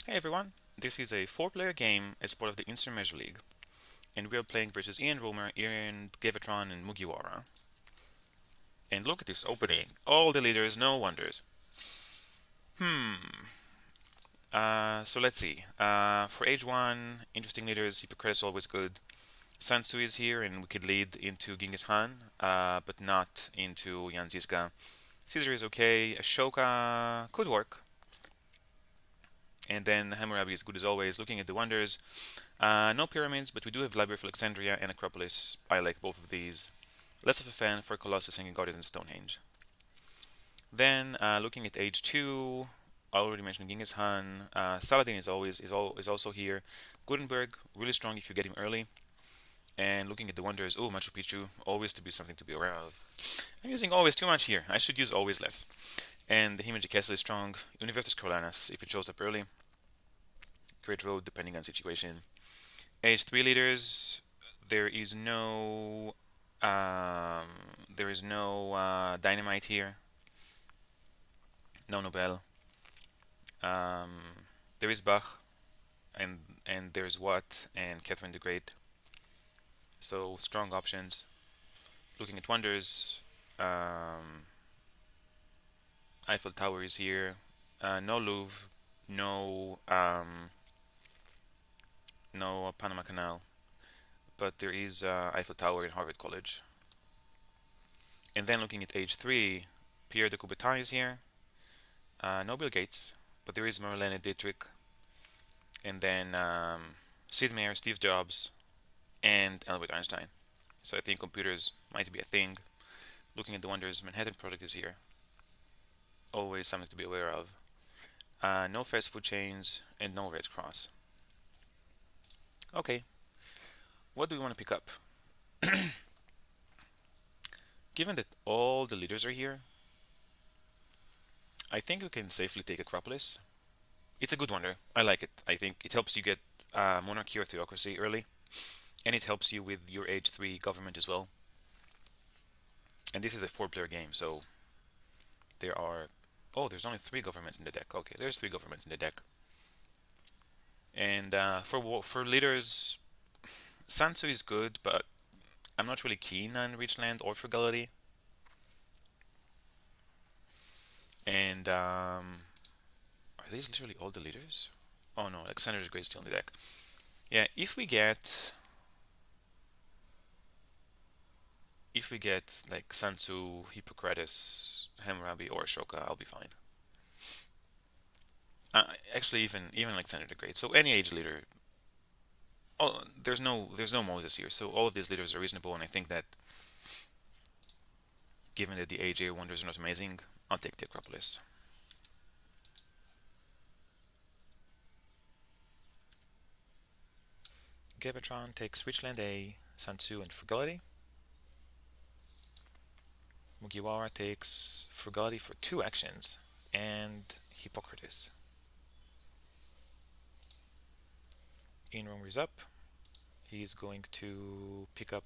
Hey everyone, this is a four-player game as part of the Instant Major League, and we are playing versus Ian Romer, Ian Gavatron, and Mugiwara. And look at this opening. All the leaders, no wonders. Hmm. So let's see. For age 1, interesting leaders, Hippocrates always good. Sansu is here, and we could lead into Genghis Khan, but not into Jan Zizka. Caesar is okay. Ashoka could work. And then Hammurabi is good as always. Looking at the wonders, no pyramids, but we do have Library of Alexandria and Acropolis. I like both of these. Less of a fan for Colossus and Guardians and Stonehenge. Then looking at age 2, I already mentioned Genghis Khan. Saladin is also here. Gutenberg, really strong if you get him early. And looking at the wonders, oh, Machu Picchu, always to be something to be aware of. I'm using always too much here. I should use always less. And the Himeji Castle is strong. Universitas Corlanas, if it shows up early. Great Road, depending on situation. Age 3 leaders, there is no um, dynamite here. No Nobel. Um, there is Bach and there's Watt and Catherine the Great. So strong options. Looking at wonders, um, Eiffel Tower is here. No Louvre. No no Panama Canal. But there is Eiffel Tower in Harvard College. And then looking at age 3, Pierre de Coubertin is here. No Bill Gates, but there is Marlene Dietrich, and then Sid Meier, Steve Jobs, and Albert Einstein. So I think computers might be a thing. Looking at the wonders, Manhattan Project is here. Always something to be aware of. No fast food chains and no Red Cross. Okay, what do we want to pick up? Given that all the leaders are here, I think we can safely take Acropolis. It's a good wonder. I like it. I think it helps you get monarchy or theocracy early, and it helps you with your age 3 government as well. And this is a four-player game, so there are. Oh, there's only 3 governments in the deck. Okay, there's 3 governments in the deck. And for leaders, Sansu is good, but I'm not really keen on Richland or Frugality. And are these literally all the leaders? Oh no, Alexander's Great still in the deck. Yeah, if we get like Sansu, Hippocrates, Hammurabi, or Ashoka, I'll be fine. Actually, even Alexander the Great. So any age leader. Oh, there's no Moses here. So all of these leaders are reasonable, and I think that given that the AJ wonders are not amazing, I'll take the Acropolis. Gavatron takes Switchland A, Sansu, and Frugality. Mugiwara takes Frugality for 2 actions, and Hippocrates. Ian Romer is up. He's going to pick up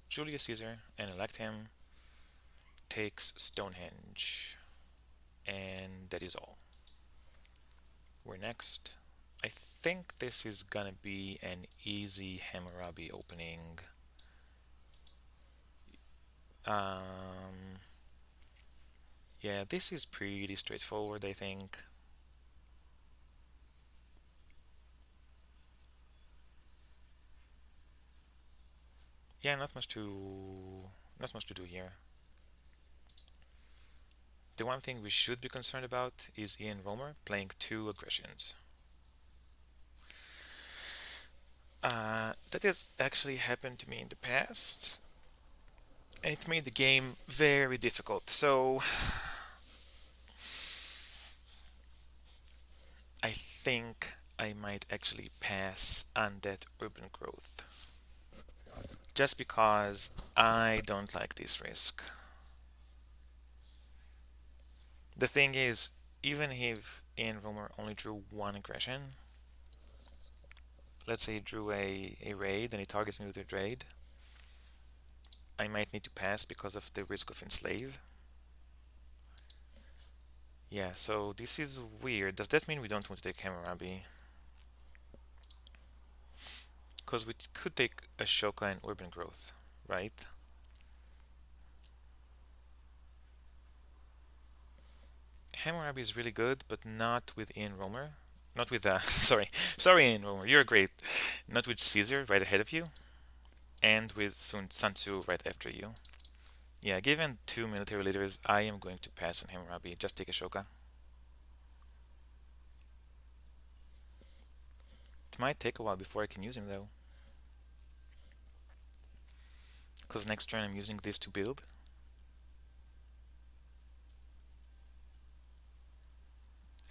Julius Caesar and elect him. Takes Stonehenge. And that is all. We're next. I think this is gonna be an easy Hammurabi opening. Um, yeah, this is pretty straightforward, I think. Yeah, not much to do here. The one thing we should be concerned about is Ian Romer playing 2 aggressions. That has actually happened to me in the past, and it made the game very difficult. So I think I might actually pass on that urban growth, just because I don't like this risk. The thing is, even if Ian Romer only drew 1 aggression, let's say he drew a raid and he targets me with a raid, I might need to pass because of the risk of enslave. Yeah, so this is weird. Does that mean we don't want to take Hammurabi? Because we could take Ashoka and Urban Growth, right? Hammurabi is really good, but not with Ian Romer. Not with, sorry, Ian Romer, you're great. Not with Caesar right ahead of you, and with Sun Tzu right after you. Yeah, given two military leaders, I am going to pass on Hammurabi. Just take Ashoka. It might take a while before I can use him though, because next turn I'm using this to build,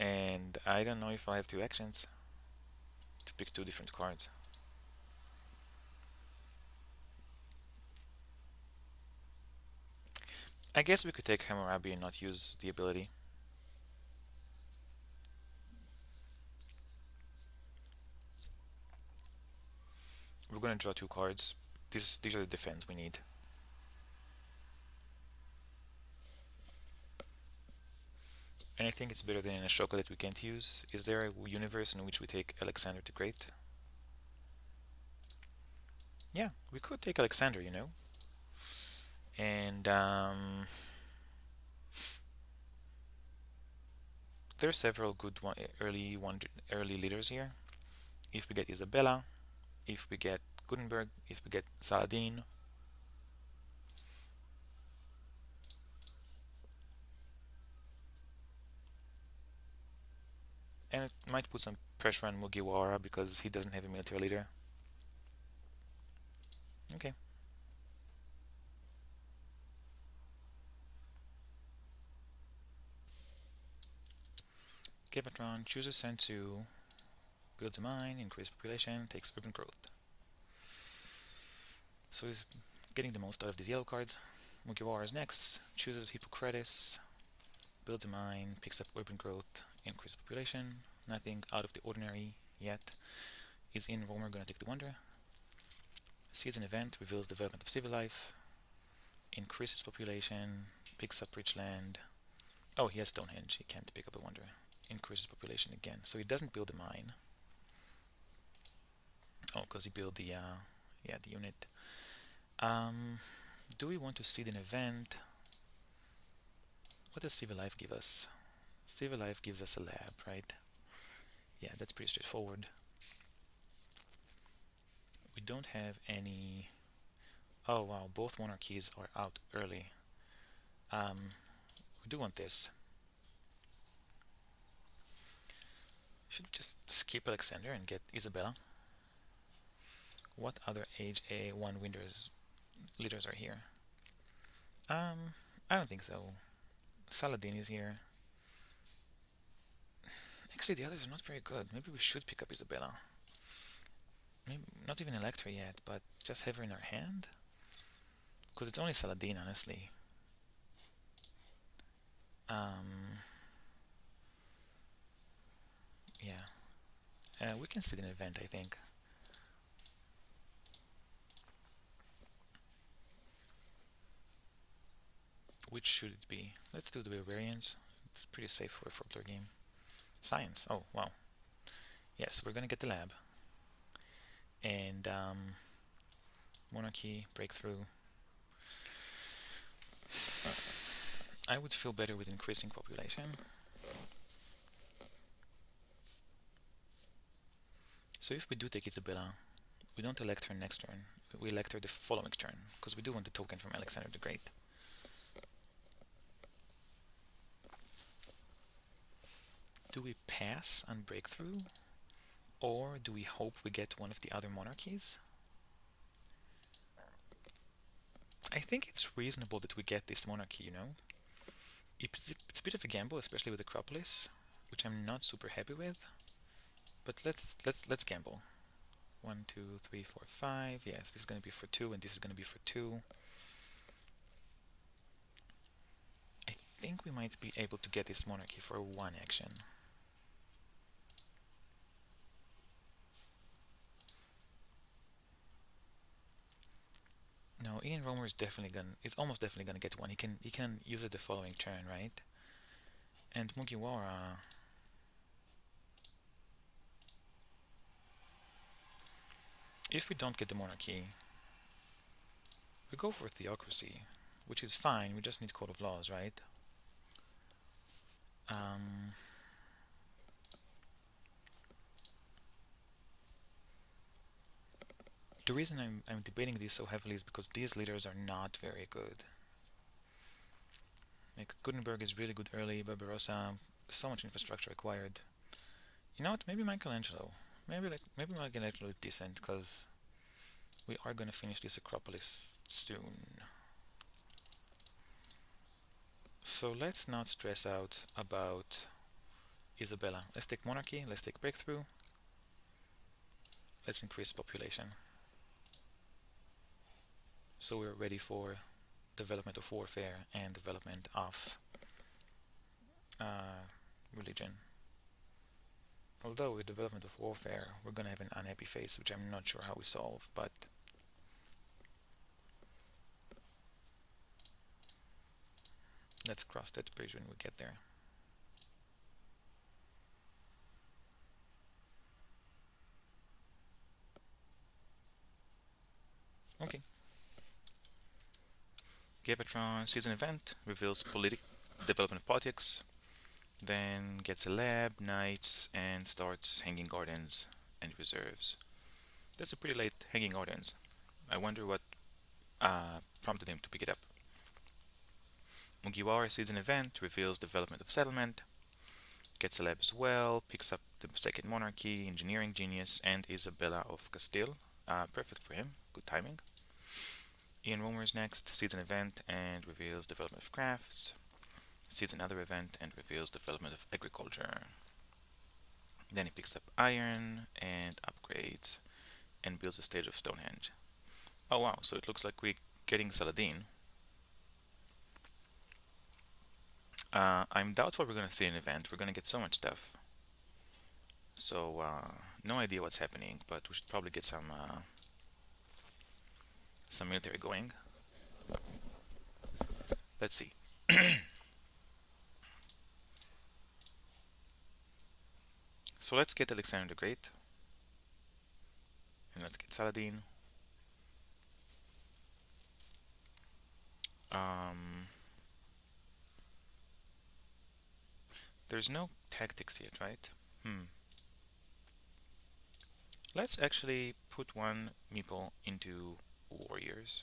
and I don't know if I have two actions to pick two different cards. I guess we could take Hammurabi and not use the ability. We're gonna draw two cards. These are the defense we need. And I think it's better than Ashoka that we can't use. Is there a universe in which we take Alexander the Great? Yeah, we could take Alexander, you know. And there are several good early leaders here. If we get Isabella, if we get Gutenberg, if we get Saladin, and it might put some pressure on Mugiwara because he doesn't have a military leader. Okay. Gavatron chooses Sensu, builds a mine, increase population, takes urban growth. So he's getting the most out of these yellow cards. Mugiwara is next, chooses Hippocrates, builds a mine, picks up urban growth, increase population. Nothing out of the ordinary yet. Is in Romer gonna take the wonder? Sees an event, reveals development of civil life, increases population, picks up rich land. Oh, he has Stonehenge, he can't pick up a wonder. Increases population again. So he doesn't build a mine. Oh, because he built the yeah, the unit. Do we want to seed an event? What does civil life give us? Civil life gives us a lab, right? Yeah, that's pretty straightforward. We don't have any. Oh wow, both monarchies are out early. We do want this. Should we just skip Alexander and get Isabella? What other age A1 leaders are here? I don't think so. Saladin is here. Actually, the others are not very good. Maybe we should pick up Isabella. Maybe not even elect her yet, but just have her in our hand? Because it's only Saladin, honestly. Um, yeah. We can sit an event, I think. Which should it be? Let's do the Barbarians. It's pretty safe for a 4-player game. Science. Oh, wow. Yes, we're gonna get the lab. And Monarchy, Breakthrough. I would feel better with increasing population. So if we do take Isabella, we don't elect her next turn. We elect her the following turn, because we do want the token from Alexander the Great. Do we pass on Breakthrough? Or do we hope we get one of the other monarchies? I think it's reasonable that we get this monarchy, you know? It's a bit of a gamble, especially with Acropolis, which I'm not super happy with. But let's gamble. 1, 2, 3, 4, 5. Yes, this is going to be for 2, and this is going to be for 2. I think we might be able to get this monarchy for 1 action. No, Ian Romer is almost definitely gonna get one. He can use it the following turn, right? And Mugiwara, if we don't get the monarchy, we go for theocracy, which is fine, we just need code of laws, right? Um, the reason I'm debating these so heavily is because these leaders are not very good. Like, Gutenberg is really good early, Barbarossa, so much infrastructure acquired. You know what, maybe Michelangelo. Maybe Michelangelo is decent, because we are gonna finish this Acropolis soon. So let's not stress out about Isabella. Let's take monarchy, let's take breakthrough, let's increase population. So we're ready for development of warfare and development of uh, religion. Although with development of warfare, we're gonna have an unhappy face, which I'm not sure how we solve, but let's cross that bridge when we get there. Okay. Gavatron season event reveals development of politics, then gets a lab, knights, and starts hanging gardens and reserves. That's a pretty late hanging gardens. I wonder what prompted him to pick it up. Mugiwara season event reveals development of settlement, gets a lab as well, picks up the second monarchy, engineering genius, and Isabella of Castile. Perfect for him, good timing. Ian Romer's next, season event and reveals development of crafts, sees another event and reveals development of agriculture. Then he picks up iron and upgrades and builds a stage of Stonehenge. Oh wow, so it looks like we're getting Saladin. I'm doubtful we're gonna see an event. We're gonna get so much stuff. So, no idea what's happening, but we should probably get some military going. Let's see. So let's get Alexander the Great, and let's get Saladin. Um, there's no tactics yet, right? Hmm. Let's actually put one meeple into warriors,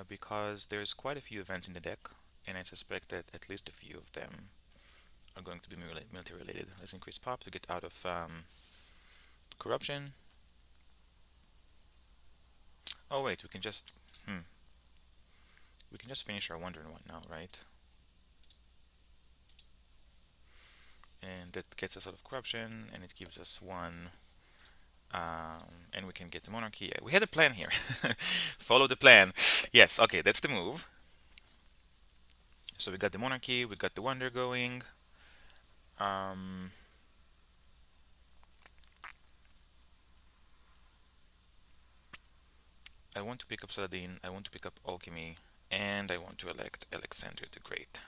because there's quite a few events in the deck, and I suspect that at least a few of them are going to be military related. Let's increase pop to get out of corruption. Oh wait, we can just finish our wonder and what now, right? And that gets us out of corruption, and it gives us one. And we can get the monarchy. We had a plan here. Follow the plan. Yes, okay, that's the move. So we got the monarchy, we got the wonder going. Um, I want to pick up Saladin, I want to pick up alchemy, and I want to elect Alexander the Great.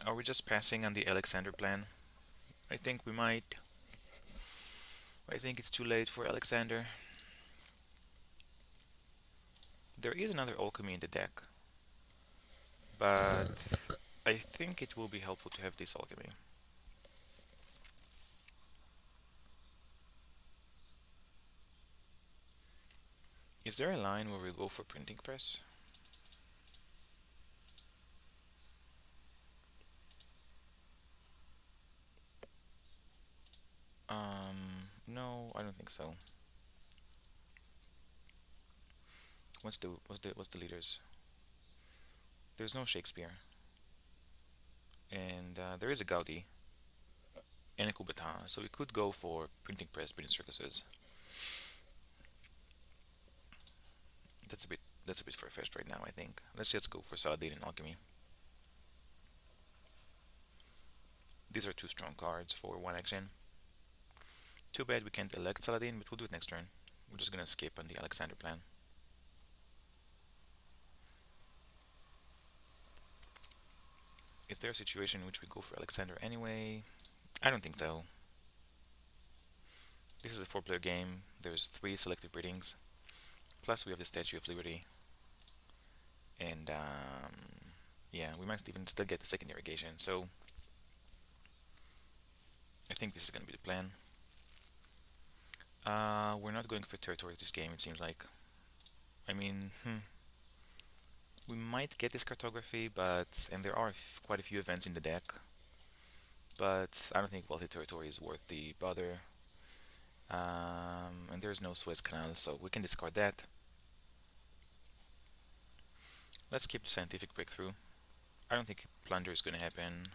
Are we just passing on the Alexander plan? I think we might. I think it's too late for Alexander. There is another alchemy in the deck, but I think it will be helpful to have this alchemy. Is there a line where we go for printing press? No, I don't think so. What's the leaders? There's no Shakespeare, and there is a Gaudi and a Coubertin, so we could go for printing press, printing circuses. That's a bit far-fetched right now, I think. Let's just go for Saladin and alchemy. These are two strong cards for one action. Too bad we can't elect Saladin, but we'll do it next turn. We're just gonna skip on the Alexander plan. Is there a situation in which we go for Alexander anyway? I don't think so. This is a four-player game. There's three selected breedings. Plus, we have the Statue of Liberty. And, yeah, we might even still get the second irrigation. So, I think this is going to be the plan. We're not going for territories this game, it seems like. I mean, we might get this cartography, but and there are quite a few events in the deck, but I don't think wealthy territory is worth the bother. And there's no Suez Canal, so we can discard that. Let's keep the scientific breakthrough. I don't think plunder is going to happen,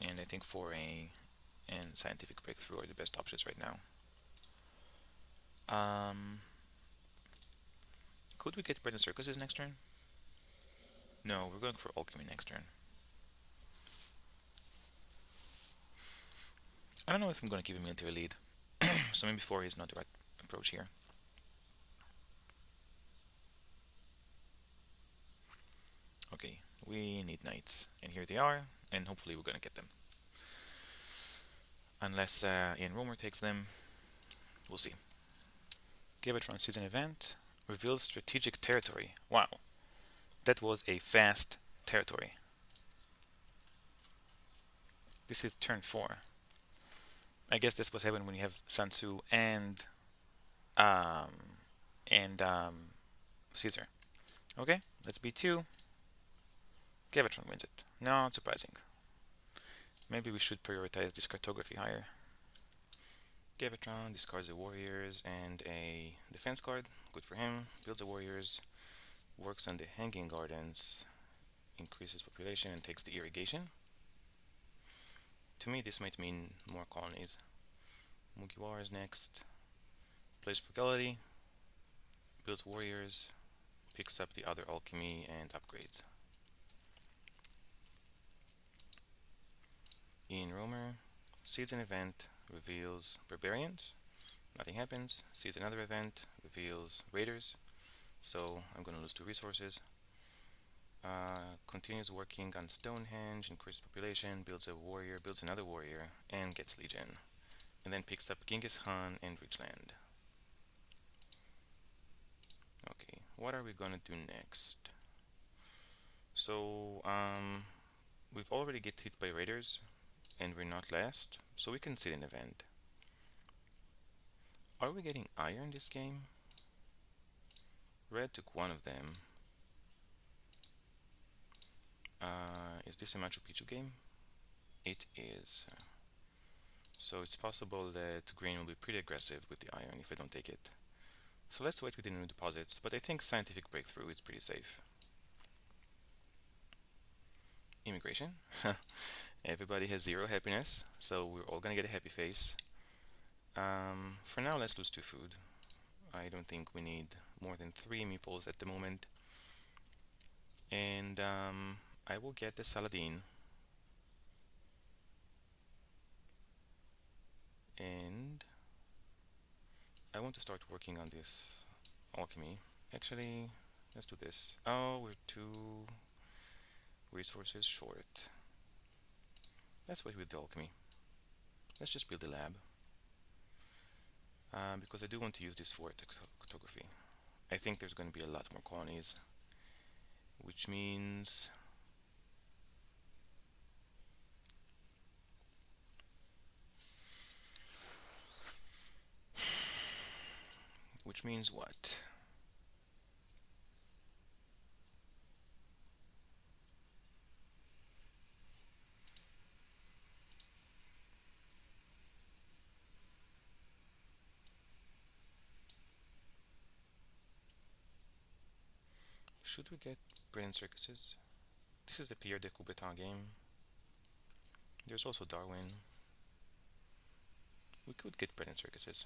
and I think foray and scientific breakthrough are the best options right now. Um, could we get bread and circuses next turn? No, we're going for alchemy next turn. I don't know if I'm going to give a military lead, so maybe foray is not the right approach here. Okay, we need knights, and here they are, and hopefully we're going to get them. Unless Ian Romer takes them, we'll see. Gavatron season event reveals strategic territory. Wow, that was a fast territory. This is turn 4. I guess this was happening when you have Sun Tzu um, and Caesar. Okay, let's B2. Gavatron wins it. Not surprising. Maybe we should prioritize this cartography higher. Gavatron discards the warriors and a defense card. Good for him. Builds the warriors. Works on the hanging gardens. Increases population and takes the irrigation. To me, this might mean more colonies. Mugiwara is next. Plays frugality. Builds warriors. Picks up the other alchemy and upgrades. Ian Romer seeds an event, reveals barbarians. Nothing happens. Seeds another event, reveals raiders. So I'm going to lose 2 resources. Continues working on Stonehenge, increases population, builds a warrior, builds another warrior, and gets Legion. And then picks up Genghis Khan and Richland. Okay, what are we gonna do next? So, we've already get hit by raiders, and we're not last, so we can sit an event. Are we getting iron this game? Red took one of them. Is this a Machu Picchu game? It is. So it's possible that green will be pretty aggressive with the iron if I don't take it. So let's wait with the new deposits, but I think scientific breakthrough is pretty safe. Immigration. Everybody has 0 happiness, so we're all gonna get a happy face. For now, let's lose 2 food. I don't think we need more than 3 meeples at the moment. And I will get the Saladin. And I want to start working on this alchemy. Actually, let's do this. Oh, we're 2 resources short. Let's wait with the alchemy. Let's just build a lab. Because I do want to use this for cartography. I think there's going to be a lot more colonies, which means what? Should we get bread and circuses? This is the Pierre de Coubertin game. There's also Darwin. We could get bread and circuses.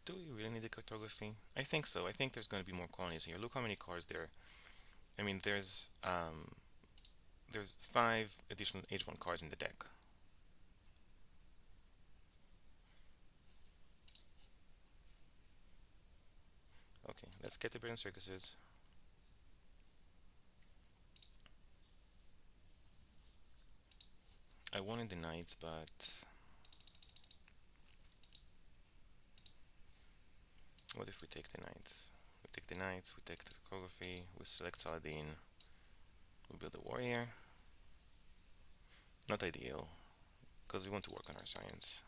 Do we really need a cartography? I think so. I think there's going to be more colonies here. Look how many cars there. I mean, there's 5 additional H1 cards in the deck. Okay, let's get the Bread and Circuses. I wanted the Knights, but what if we take the Knights? We take the Knights, we take the Topography, we select Saladin, we build a Warrior. Not ideal, because we want to work on our science.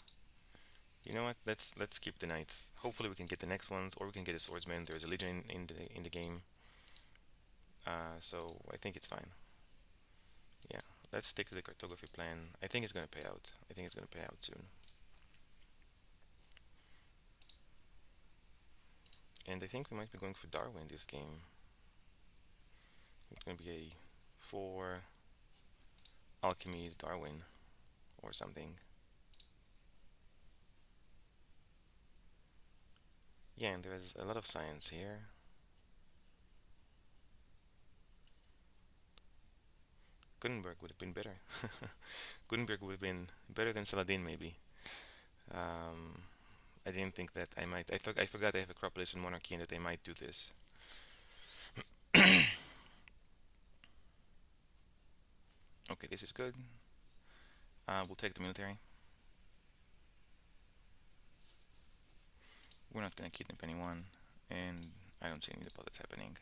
You know what? Let's keep the Knights. Hopefully we can get the next ones, or we can get a Swordsman. There's a Legion in the game, so I think it's fine. Yeah, let's stick to the cartography plan. I think it's gonna pay out. I think it's gonna pay out soon. And I think we might be going for Darwin this game. It's gonna be a 4 Alchemies Darwin or something. Yeah, and there's a lot of science here. Gutenberg would have been better. Gutenberg would have been better than Saladin, maybe. Um, I didn't think that I might. I forgot I have Acropolis and Monarchy and that I might do this. Okay, this is good. We'll take the military. We're not gonna kidnap anyone, and I don't see any deposits happening.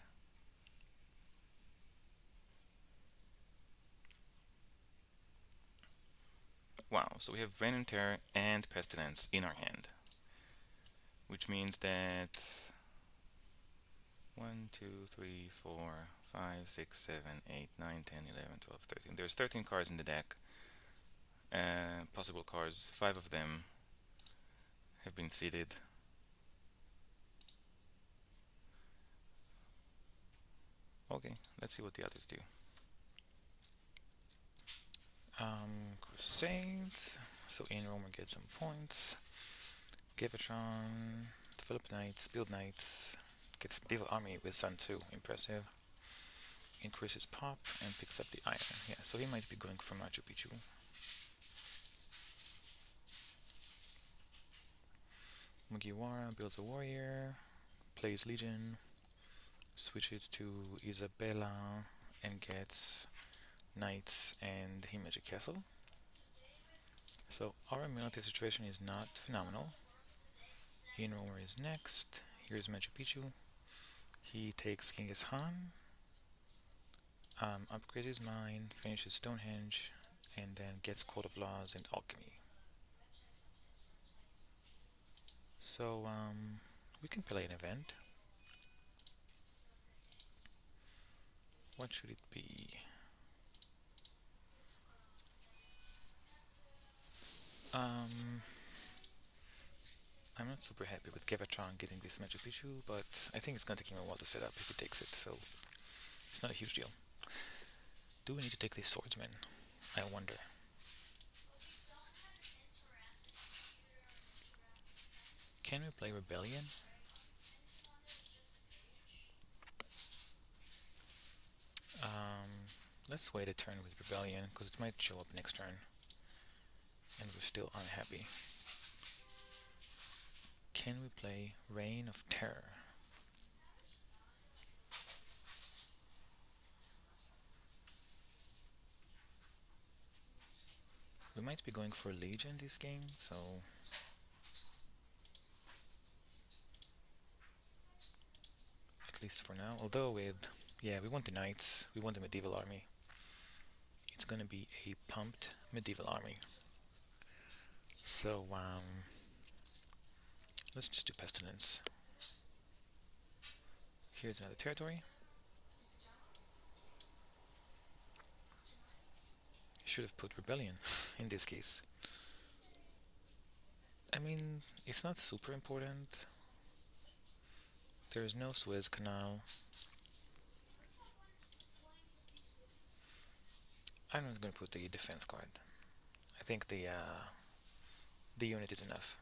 Wow, so we have Reign and Terror and Pestilence in our hand, which means that 1, 2, 3, 4, 5, 6, 7, 8, 9, 10, 11, 12, 13. There's 13 cards in the deck. Possible cards, 5 of them have been seeded. Okay, let's see what the others do. Crusades. So in Romer gets some points. Givatron, develop knights, build knights, gets Devil Army with Sun 2, impressive. Increases pop and picks up the iron. Yeah, so he might be going for Machu Picchu. Mugiwara builds a warrior, plays Legion, switches to Isabella and gets knights and Himeji Castle. So our military situation is not phenomenal. Inromer is next. Here's Machu Picchu. He takes Genghis Khan, upgrades his mine, finishes Stonehenge, and then gets Code of Laws and Alchemy. So we can play an event. What should it be? Um, I'm not super happy with Gevatron getting this Machu Picchu, but I think it's gonna take him a while to set up if he takes it, so it's not a huge deal. Do we need to take this Swordsman? I wonder. Can we play Rebellion? Um, let's wait a turn with Rebellion, because it might show up next turn, and we're still unhappy. Can we play Reign of Terror? We might be going for Legion this game, so at least for now. Although yeah, we want the Knights, we want the Medieval Army. It's gonna be a pumped Medieval Army. So let's just do Pestilence. Here's another territory. Should have put Rebellion in this case. I mean, it's not super important. There is no Suez Canal. I'm not gonna put the defense card. I think the unit is enough.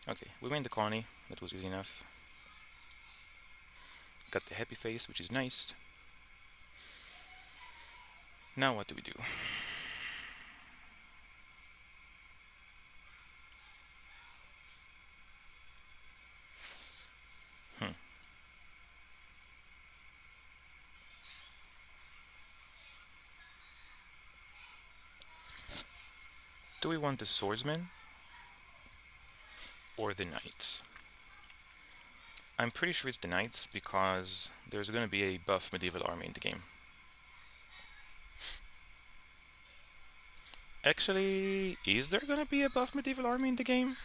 Okay, we made the colony. That was easy enough. Got the happy face, which is nice. Now what do we do? Hmm. Do we want the swordsman or the knights? I'm pretty sure it's the knights because there's going to be a buff medieval army in the game. Actually, is there going to be a buff medieval army in the game?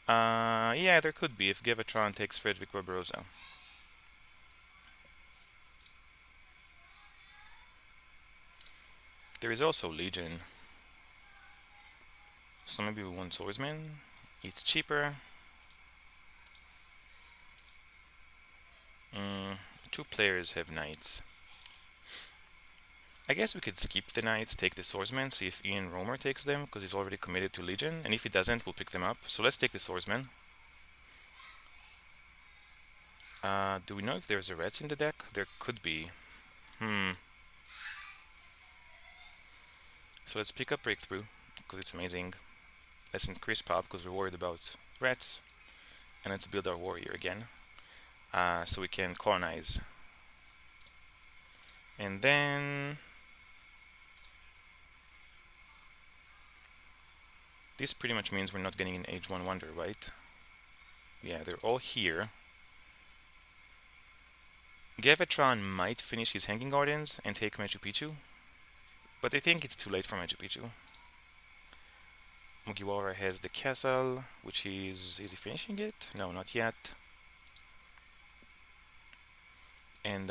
Yeah, there could be if Gavatron takes Frederick Barbarossa. There is also Legion, so maybe we want swordsman. It's cheaper. Mm, two players have knights. I guess we could skip the knights, take the swordsman, see if Ian Romer takes them, because he's already committed to Legion, and if he doesn't, we'll pick them up. So let's take the swordsman. Do we know if there's a rats in the deck? There could be. Hmm. So let's pick up Breakthrough, because it's amazing. Let's increase pop, because we're worried about rats. And let's build our warrior again, so we can colonize. And then this pretty much means we're not getting an Age 1 Wonder, right? Yeah, they're all here. Gavatron might finish his Hanging Gardens and take Machu Picchu, but I think it's too late for Machu Picchu. Mugiwara has the castle, which is he finishing it? No, not yet. And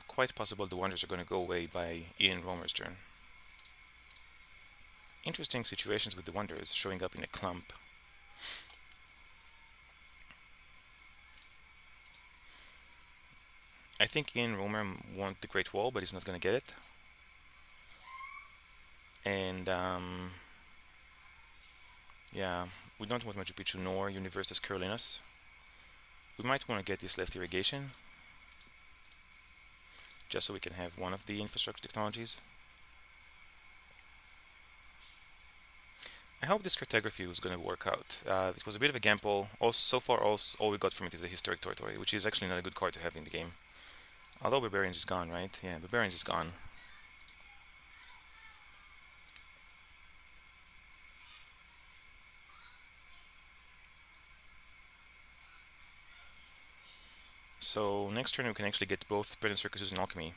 quite possible the wonders are going to go away by Ian Romer's turn. Interesting situations with the wonders showing up in a clump. I think Ian Romer wants the Great Wall, but he's not going to get it. And yeah, we don't want Machu Picchu nor Universitas Carolinas. We might want to get this last irrigation, just so we can have one of the infrastructure technologies. I hope this cartography was going to work out. It was a bit of a gamble. So far, all we got from it is a historic territory, which is actually not a good card to have in the game. Although Barbarians is gone, right? Yeah, Barbarians is gone. So next turn we can actually get both Present Circuses and Alchemy.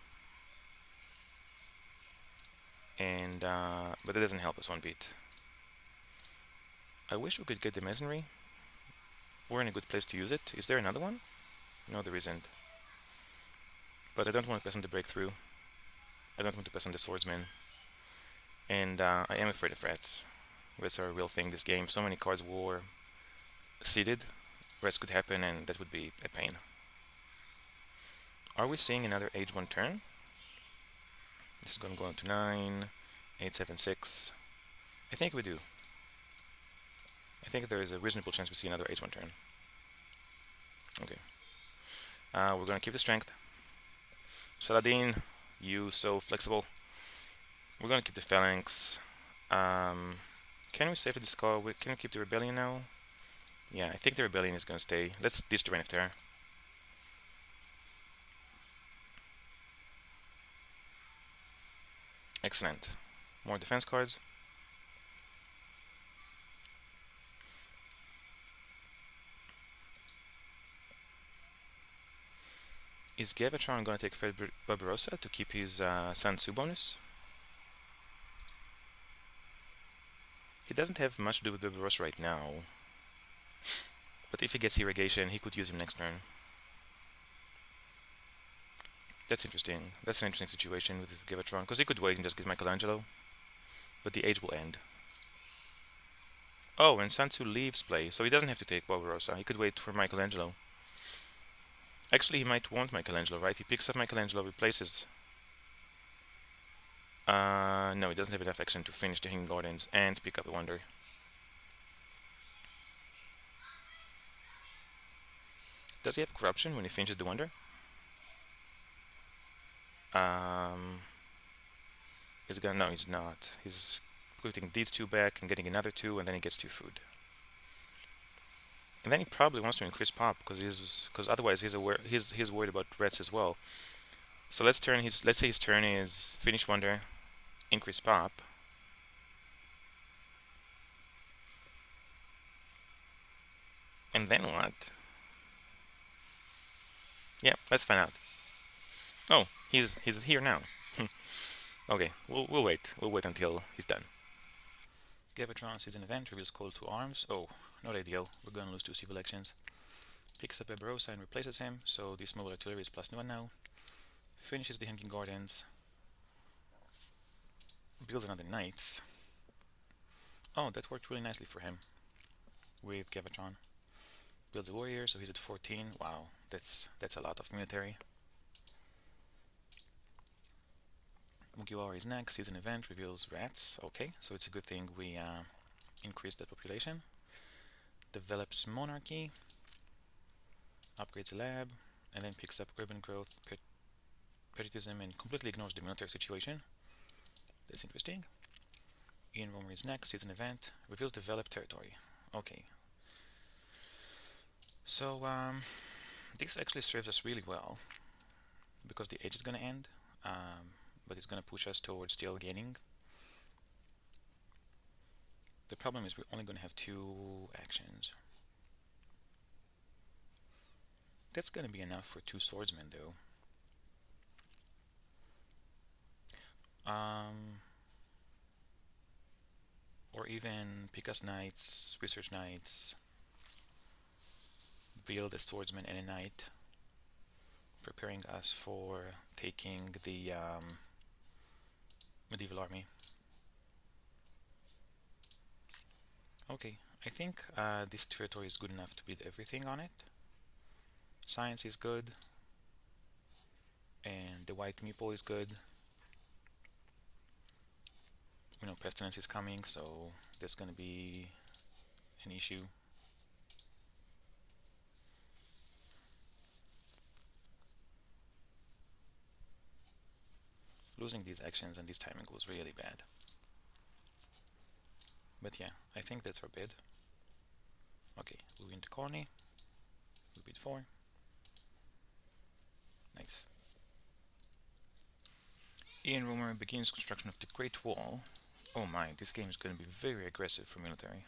And but that doesn't help us one bit. I wish we could get the Masonry. We're in a good place to use it. Is there another one? No, there isn't. But I don't want to pass on the Breakthrough. I don't want to pass on the Swordsman. And I am afraid of rats. Rats are a real thing this game. So many cards were seeded. Rats could happen and that would be a pain. Are we seeing another Age 1 turn? This is going to go on to 9, 8, 7, 6. I think we do. I think there is a reasonable chance we see another Age 1 turn. Okay. We're going to keep the strength. Saladin, you so flexible. We're going to keep the phalanx. Can we safely discard? Can we keep the rebellion now? Yeah, I think the rebellion is going to stay. Let's ditch the Reign of Terror. Excellent. More defense cards. Is Gavatron going to take Fred Barbarossa to keep his San Tzu bonus? He doesn't have much to do with Barbarossa right now. But if he gets irrigation, he could use him next turn. That's interesting. That's an interesting situation with Gavatron, because he could wait and just get Michelangelo. But the age will end. Oh, and San Tzu leaves play, so he doesn't have to take Barbarossa. He could wait for Michelangelo. Actually, he might want Michelangelo, right? He picks up Michelangelo, replaces. No, he doesn't have enough action to finish the Hanging Gardens and pick up a Wonder. Does he have Corruption when he finishes the Wonder? Um, he's gonna, no, he's not. He's putting these two back and getting another two, and then he gets two food. And then he probably wants to increase pop because otherwise he's worried about reds as well. So let's say his turn is finish wonder, increase pop, and then what? Yeah, let's find out. Oh, he's here now. Okay, we'll wait. We'll wait until he's done. Gavatron sees an event, reveals Call to Arms. Oh, not ideal. We're gonna lose two civil actions. Picks up a Barossa and replaces him, so this mobile artillery is +1 now. Finishes the Hanging Gardens. Builds another Knight. Oh, that worked really nicely for him with Gavatron. Builds a Warrior, so he's at 14. Wow, that's a lot of military. Mugiwara is next, sees an event, reveals rats. Okay, so it's a good thing we increased that population. Develops Monarchy, upgrades a lab, and then picks up Urban Growth, Patriotism, and completely ignores the military situation. That's interesting. Ian Romer is next, sees an event, reveals developed territory. Okay, so this actually serves us really well because the age is gonna end, but it's gonna push us towards still gaining. The problem is we're only gonna have two actions. That's gonna be enough for two swordsmen though. Um, or even Picas Knights, Research Knights, build a swordsman and a knight, preparing us for taking the medieval army. Okay, I think this territory is good enough to build everything on it. Science is good, and the white meeple is good. You know, pestilence is coming, so there's gonna be an issue. Losing these actions and this timing was really bad. But yeah, I think that's our bid. Okay, we win the corny. We bid 4. Nice. Ian Rumor begins construction of the Great Wall. Oh my, this game is going to be very aggressive for military.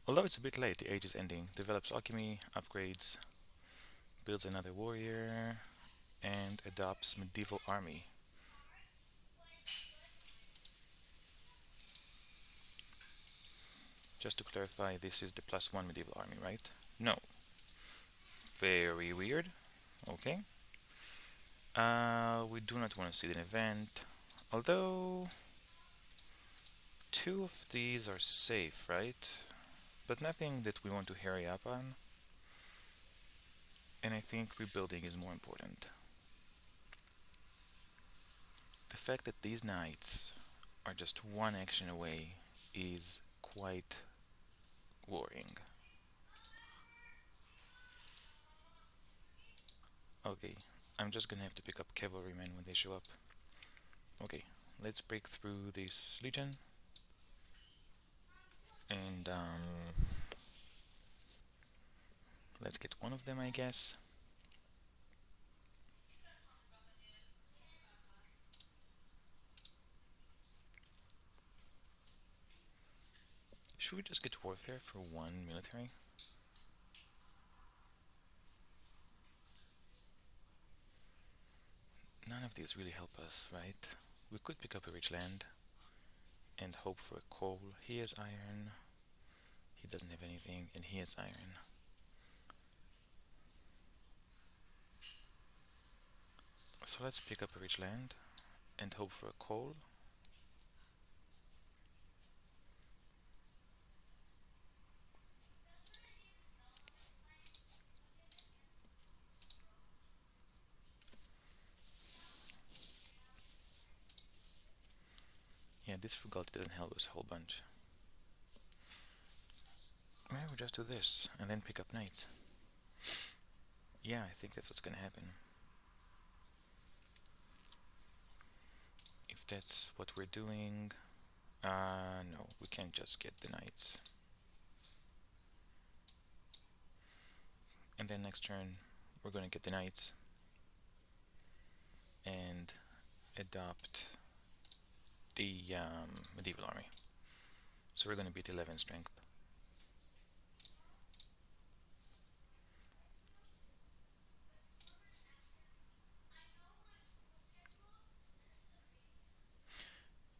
Although it's a bit late, the age is ending. Develops alchemy, upgrades, builds another warrior, and adopts medieval army. Just to clarify, this is the +1 medieval army, right? No. Very weird. Okay. We do not want to see an event. Although, two of these are safe, right? But nothing that we want to hurry up on. And I think rebuilding is more important. The fact that these knights are just one action away is quite worrying. Okay, I'm just gonna have to pick up cavalrymen when they show up. Okay, let's break through this legion and let's get one of them, I guess. Should we just get warfare for one military? None of these really help us, right? We could pick up a rich land and hope for a coal. He has iron, he doesn't have anything, and he has iron. So let's pick up a rich land and hope for a coal. Yeah, this frugality doesn't help us a whole bunch. Maybe we just do this and then pick up knights. Yeah, I think that's what's gonna happen. if that's what we're doing. No, we can't just get the knights. And then next turn, we're going to get the knights and adopt the medieval army. So we're going to beat 11 strength.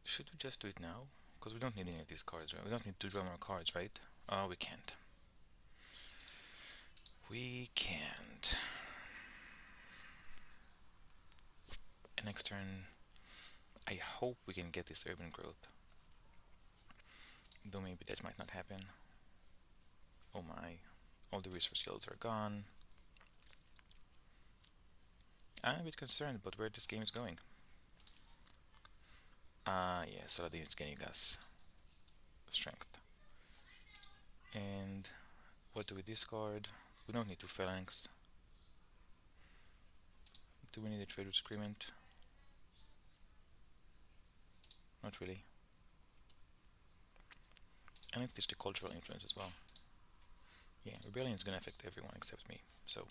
Should we just do it now? Because we don't need any of these cards, right? We don't need to draw more cards, right? Oh, we can't. We can't. And next turn, I hope we can get this urban growth. Though maybe that might not happen. Oh my. All the resource yields are gone. I'm a bit concerned about where this game is going. Yeah, Saladin is gaining us strength. And what do we discard? We don't need two phalanx. Do we need a trader's agreement? Not really. And let's ditch the cultural influence as well. Yeah, rebellion is gonna affect everyone except me, so.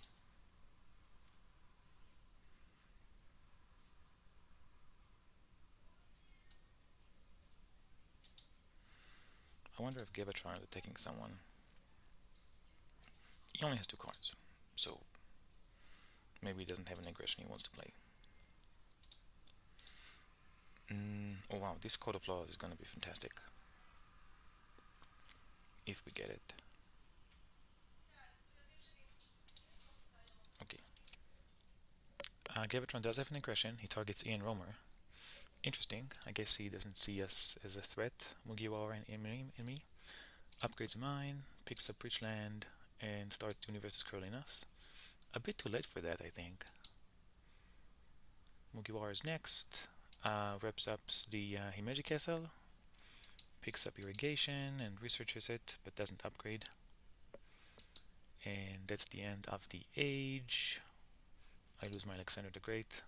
I wonder if Gavatron is attacking someone. He only has two cards, so maybe he doesn't have an aggression he wants to play. Oh wow, this Code of Laws is gonna be fantastic. If we get it. Okay. Gavatron does have an aggression. He targets Ian Romer. Interesting. I guess he doesn't see us as a threat. Mugiwara and me. Upgrades a mine, picks up rich land, and starts universes curling us. A bit too late for that, I think. Mugiwara is next. Reps up the Himeji Castle, picks up irrigation and researches it, but doesn't upgrade. And that's the end of the age. I lose my Alexander the Great.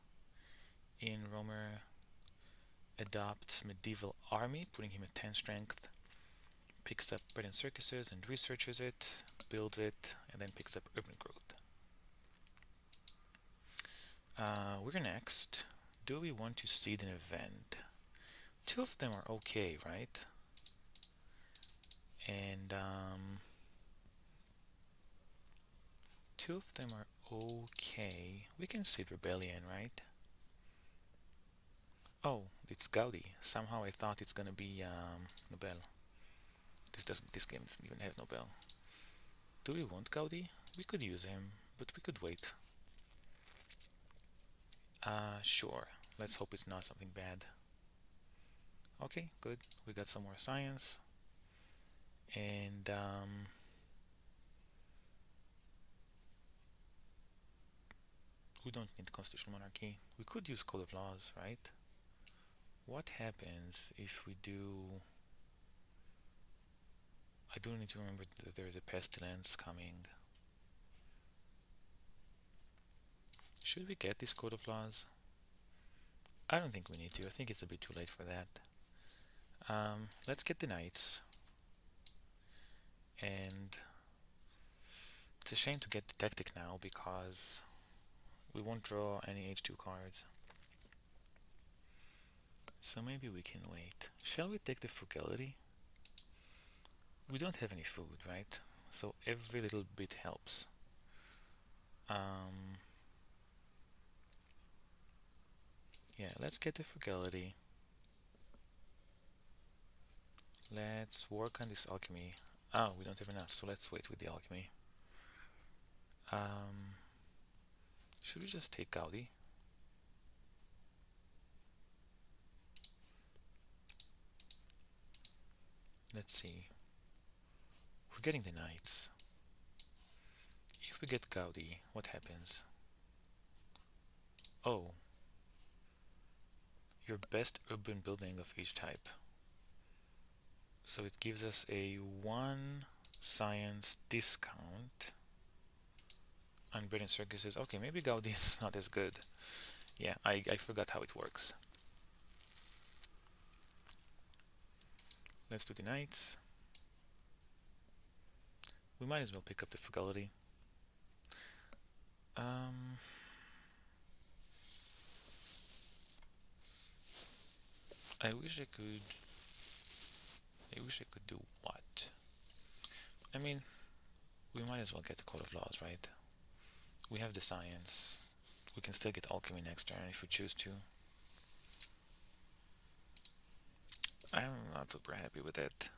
Ian Romer adopts medieval army, putting him at 10 strength. Picks up bread and circuses and researches it, builds it, and then picks up urban growth. We're next. Do we want to seed an event? Two of them are okay, right? And two of them are okay. We can seed rebellion, right? Oh, it's Gaudi. Somehow I thought it's gonna be Nobel. This game doesn't even have Nobel. Do we want Gaudi? We could use him, but we could wait. Sure. Let's hope it's not something bad. Okay, good. We got some more science. And we don't need constitutional monarchy. We could use Code of Laws, right? What happens if we do... I do need to remember that there is a pestilence coming. Should we get this Code of Laws? I don't think we need to. I think it's a bit too late for that. Let's get the knights. And it's a shame to get the tactic now because we won't draw any H2 cards. So maybe we can wait. Shall we take the frugality? We don't have any food, right? So every little bit helps. Yeah, let's get the frugality. Let's work on this alchemy. Oh, we don't have enough, so let's wait with the alchemy. Should we just take Gaudi? Let's see. We're getting the knights. If we get Gaudi, what happens? Oh. Your best urban building of each type. So it gives us a 1 science discount on bread and circuses. Okay, maybe Gaudi is not as good. Yeah, I forgot how it works. Let's do the knights. We might as well pick up the frugality. Um, I wish I could. I wish I could do what? I mean, we might as well get the Code of Laws, right? We have the science. We can still get alchemy next turn if we choose to. I'm not super happy with it.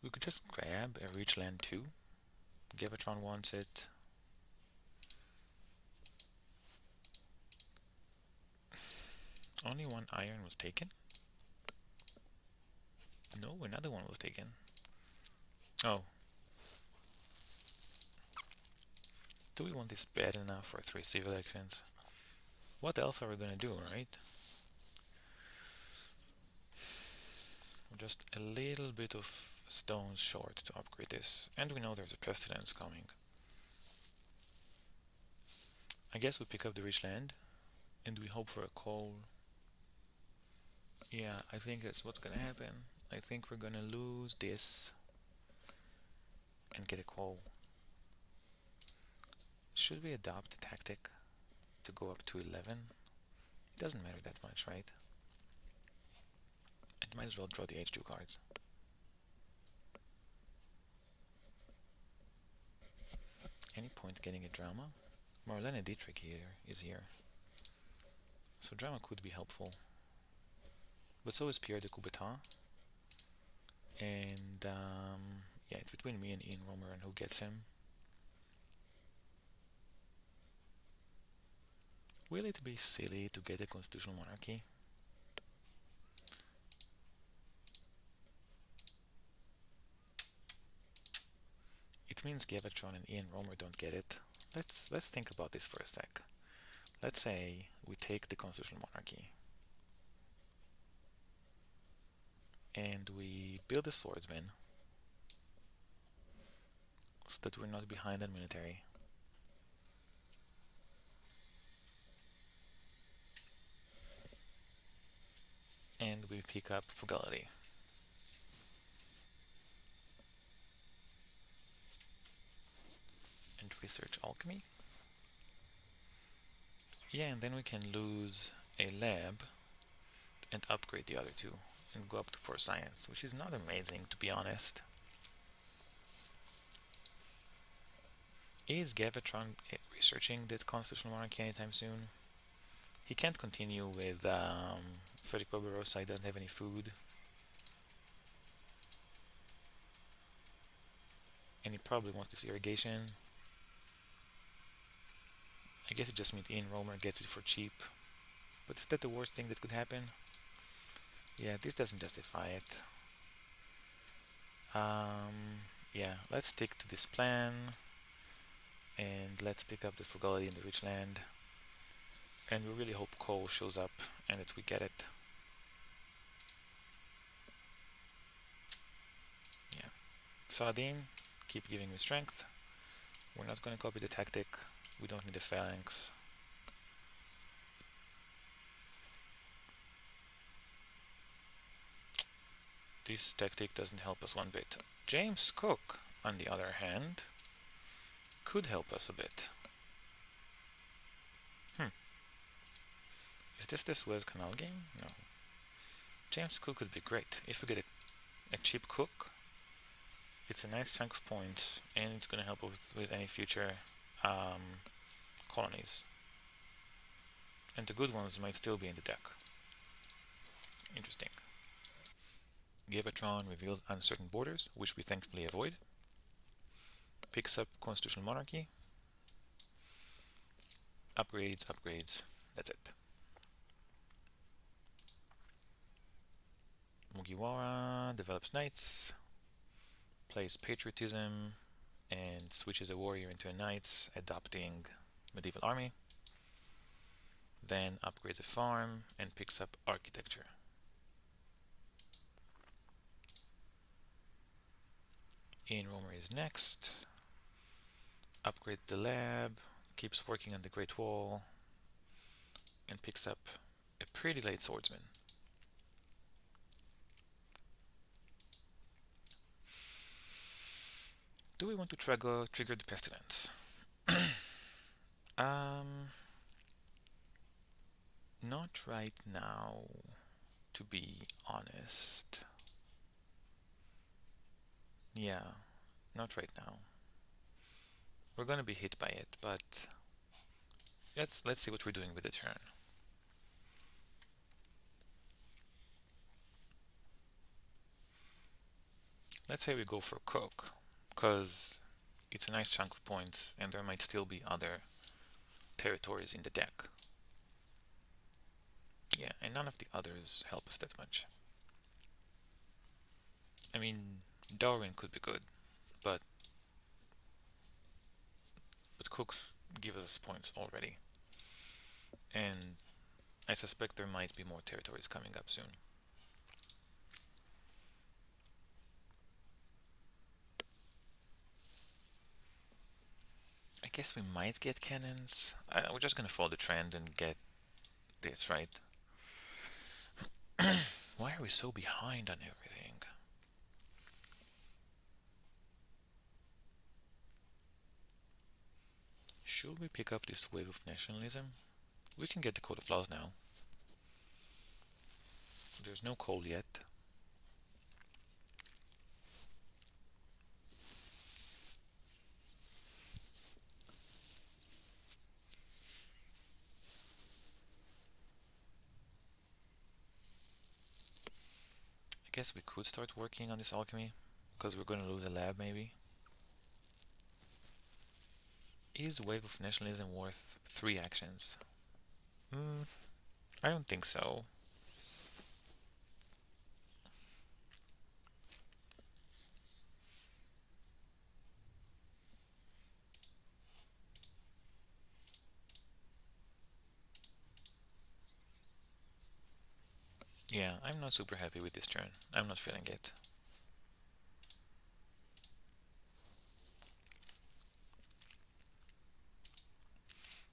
We could just grab a reach land too. Gavatron wants it. Only one iron was taken? No, another one was taken. Oh. Do we want this bad enough for 3 civil actions? What else are we gonna do, right? We're just a little bit of stones short to upgrade this. And we know there's a pestilence coming. I guess we pick up the rich land and we hope for a coal. Yeah, I think that's what's gonna happen. I think we're gonna lose this and get a coal. Should we adopt the tactic to go up to 11? It doesn't matter that much, right? I might as well draw the H2 cards. Any point getting a drama? Marlene Dietrich is here. So drama could be helpful. But so is Pierre de Coubertin. And yeah, it's between me and Ian Romer and who gets him. Will it be silly to get a constitutional monarchy? It means Gavatron and Ian Romer don't get it. Let's think about this for a sec. Let's say we take the constitutional monarchy and we build a swordsman so that we're not behind on military. And we pick up frugality. And research alchemy. Yeah, and then we can lose a lab and upgrade the other two and go up to 4 science, which is not amazing to be honest. Is Gavatron researching the constitutional monarchy anytime soon? He can't continue with Frederick Barbarossa, he doesn't have any food. And he probably wants this irrigation. I guess it just means Ian Romer gets it for cheap. But is that the worst thing that could happen? Yeah, this doesn't justify it. Yeah, let's stick to this plan. And let's pick up the frugality in the rich land. And we really hope coal shows up and that we get it. Yeah. Saladin, keep giving me strength. We're not going to copy the tactic. We don't need the phalanx. This tactic doesn't help us one bit. James Cook, on the other hand, could help us a bit. Is this the Suez Canal game? No. James Cook would be great. If we get a cheap cook, it's a nice chunk of points, and it's going to help us with any future colonies. And the good ones might still be in the deck. Interesting. Gavatron reveals uncertain borders, which we thankfully avoid. Picks up constitutional monarchy. Upgrades, upgrades. That's it. Mugiwara develops knights, plays patriotism, and switches a warrior into a knight, adopting medieval army. Then upgrades a farm and picks up architecture. Ian Romer is next. Upgrades the lab, keeps working on the Great Wall, and picks up a pretty late swordsman. Do we want to trigger the pestilence? Um, Not right now, to be honest. Yeah, not right now. We're gonna be hit by it, but let's see what we're doing with the turn. Let's say we go for cook, because it's a nice chunk of points, and there might still be other territories in the deck. Yeah, and none of the others help us that much. I mean, Darwin could be good, but cooks give us points already, and I suspect there might be more territories coming up soon. I guess we might get cannons. We're just gonna follow the trend and get this, right? Why are we so behind on everything? Should we pick up this wave of nationalism? We can get the Code of Laws now. There's no coal yet. I guess we could start working on this alchemy, because we're gonna lose a lab maybe. Is Wave of Nationalism worth 3 actions? Hmm, I don't think so. Yeah, I'm not super happy with this turn. I'm not feeling it.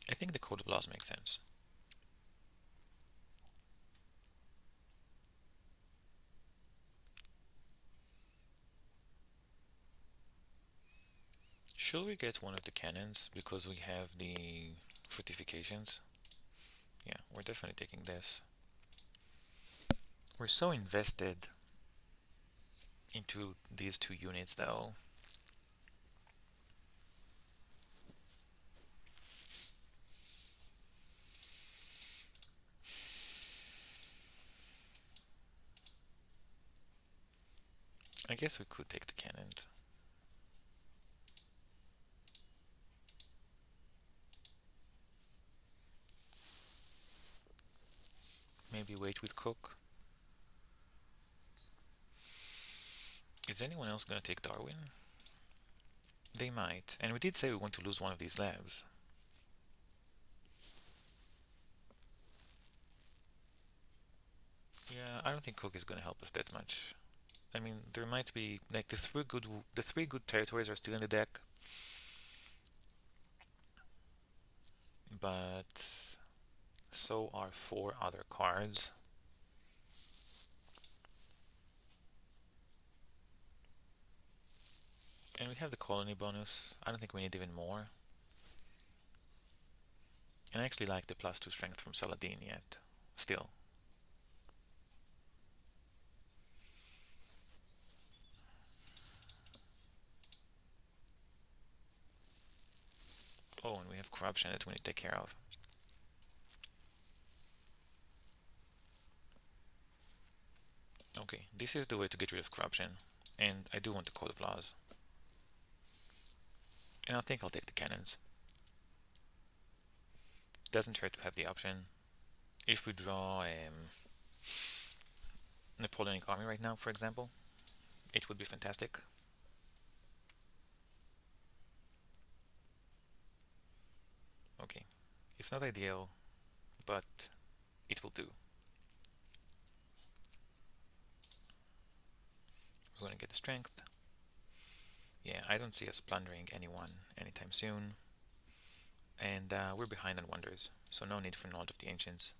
I think the Code of Laws makes sense. Should we get one of the cannons because we have the fortifications? Yeah, we're definitely taking this. We're so invested into these 2 units though. I guess we could take the cannons. Maybe wait with Cook. Is anyone else gonna take Darwin? They might. And we did say we want to lose one of these labs. Yeah, I don't think Cook is gonna help us that much. I mean, there might be like the 3 good territories are still in the deck, but so are 4 other cards. And we have the colony bonus. I don't think we need even more. And I actually like the +2 strength from Saladin yet. Still. Oh, and we have corruption that we need to take care of. Okay, this is the way to get rid of corruption. And I do want the Code of Laws. And I think I'll take the cannons. Doesn't hurt to have the option. If we draw a Napoleonic army right now, for example, it would be fantastic. Okay, it's not ideal, but it will do. We're gonna get the strength. Yeah, I don't see us plundering anyone anytime soon. And we're behind on wonders, so no need for Knowledge of the Ancients.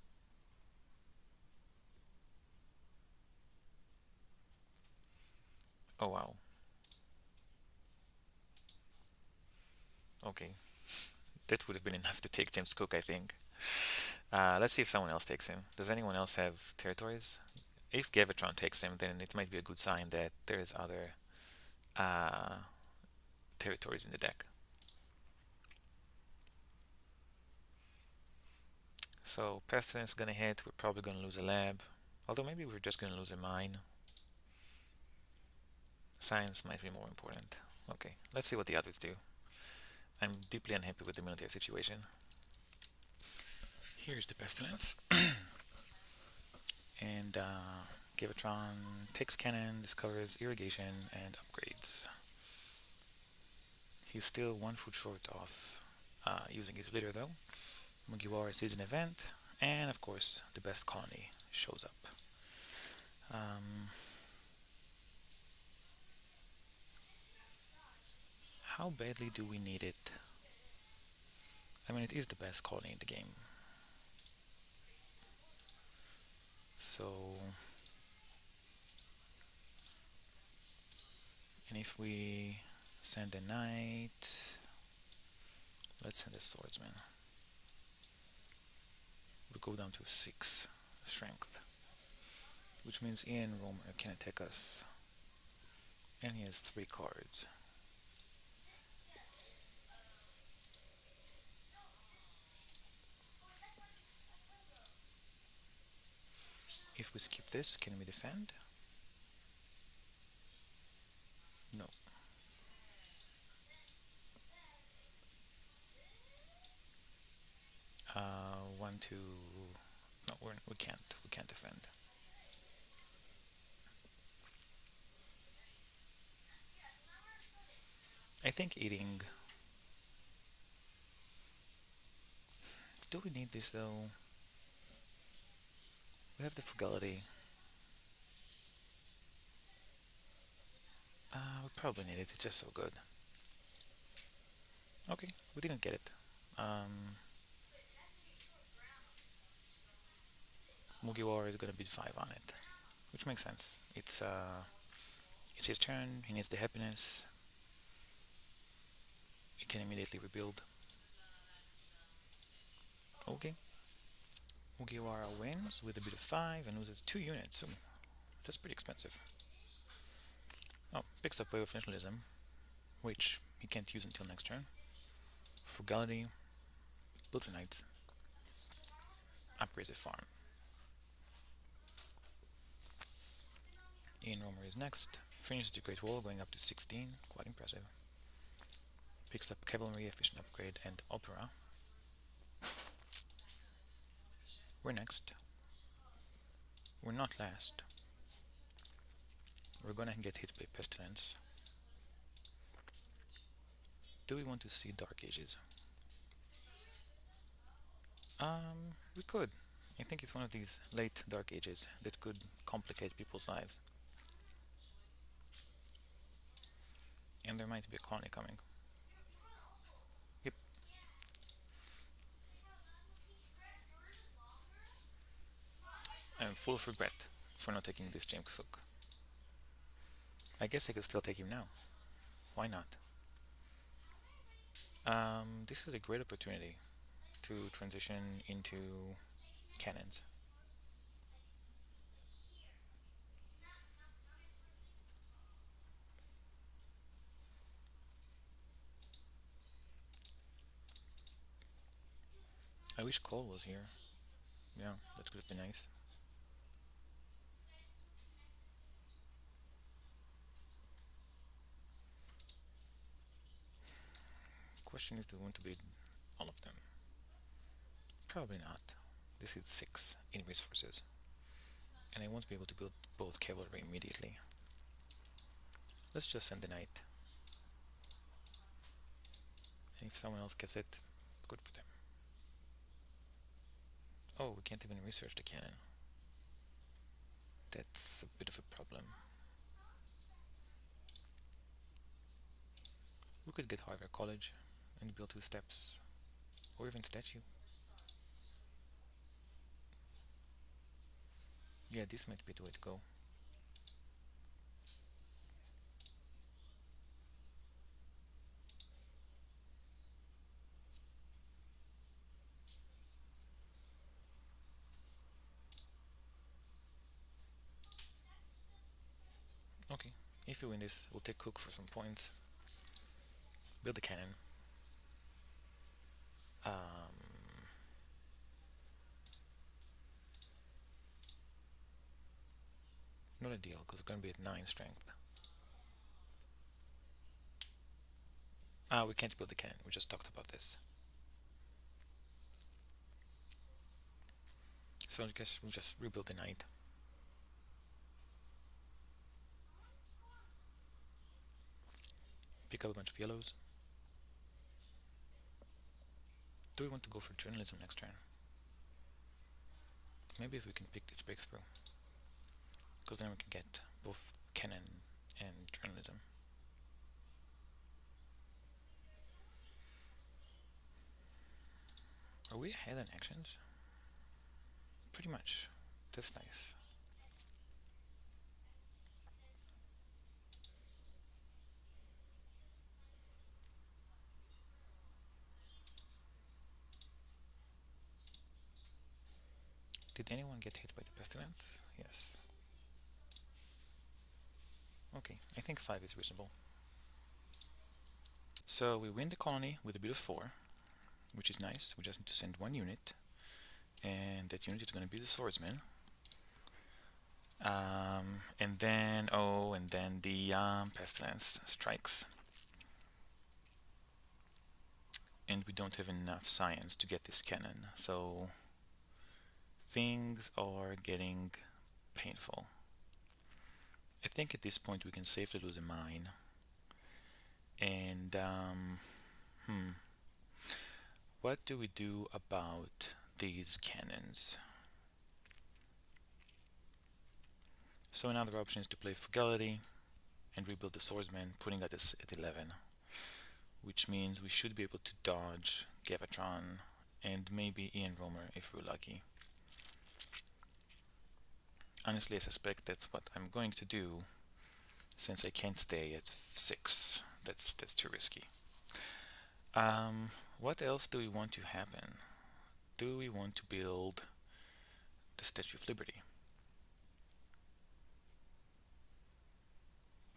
Oh wow. Okay, that would have been enough to take James Cook, I think. Let's see if someone else takes him. Does anyone else have territories? If Gavatron takes him, then it might be a good sign that there's other uh, territories in the deck. So Pestilence gonna hit. We're probably gonna lose a lab. Although maybe we're just gonna lose a mine. Science might be more important. Okay, let's see what the others do. I'm deeply unhappy with the military situation. Here's the Pestilence. And Givatron takes cannon, discovers irrigation, and upgrades. He's still 1 foot short of using his litter though. Mugiwara sees an event, and of course, the best colony shows up. Um, how badly do we need it? I mean, it is the best colony in the game. So, and if we send a knight, let's send a swordsman. We go down to 6 strength, which means Ian Romer can attack us, and he has 3 cards. If we skip this, can we defend? No. One, two. No, we can't. We can't defend. I think eating. Do we need this though? We have the frugality. We probably need it. It's just so good. Okay, we didn't get it. Mugiwara is gonna bid 5 on it, which makes sense. It's his turn. He needs the happiness. He can immediately rebuild. Okay. Mugiwara wins with a bid of 5 and loses 2 units. So that's pretty expensive. Oh, picks up Wave of Nationalism, which he can't use until next turn. Frugality, builds a knight, upgrades a farm. Ian Romer is next. Finishes the Great Wall, going up to 16, quite impressive. Picks up Cavalry, Efficient Upgrade, and Opera. We're next. We're not last. We're gonna get hit by Pestilence. Do we want to see Dark Ages? We could. I think it's one of these late Dark Ages that could complicate people's lives. And there might be a colony coming. Yep. I'm full of regret for not taking this James Cook. I guess I could still take him now. Why not? This is a great opportunity to transition into cannons. I wish Cole was here. Yeah, that could have been nice. Question is, do we want to build all of them? Probably not. This is 6 in resources, and I won't be able to build both cavalry immediately. Let's just send the knight, and if someone else gets it, good for them. Oh, we can't even research the cannon. That's a bit of a problem. We could get Harvard College and build 2 steps, or even statue. Yeah, this might be the way to go. If we win this, we'll take Cook for some points. Build the cannon. Not a deal, because we're going to be at 9 strength. We can't build the cannon. We just talked about this. So I guess we'll just rebuild the knight. Pick up a bunch of yellows. Do we want to go for journalism next turn? Maybe if we can pick this breakthrough, because then we can get both cannon and journalism. Are we ahead in actions? Pretty much. That's nice. Did anyone get hit by the pestilence? Yes. Okay, I think 5 is reasonable. So we win the colony with a bit of 4, which is nice. We just need to send 1 unit, and that unit is going to be the swordsman. And then the pestilence strikes. And we don't have enough science to get this cannon, so things are getting painful. I think at this point we can safely lose a mine. And what do we do about these cannons? So another option is to play Frugality and rebuild the swordsman, putting us at 11, which means we should be able to dodge Gavatron and maybe Ian Romer if we're lucky. Honestly, I suspect that's what I'm going to do, since I can't stay at 6. That's too risky. What else do we want to happen? Do we want to build the Statue of Liberty?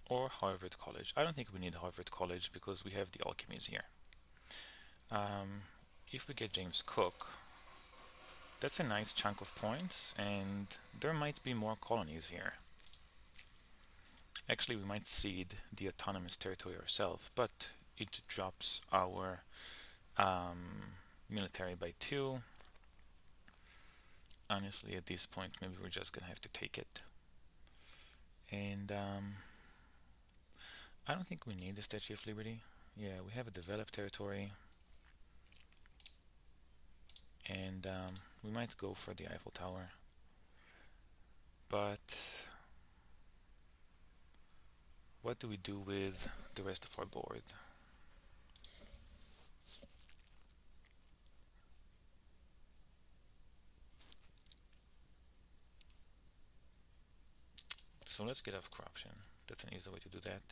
Or Harvard College? I don't think we need Harvard College because we have the alchemies here. If we get James Cook, that's a nice chunk of points, and there might be more colonies here. Actually, we might cede the autonomous territory ourselves, but it drops our military by 2. Honestly, at this point, maybe we're just gonna have to take it. And I don't think we need the Statue of Liberty. Yeah, we have a developed territory, and we might go for the Eiffel Tower. But what do we do with the rest of our board? So let's get off corruption. That's an easy way to do that.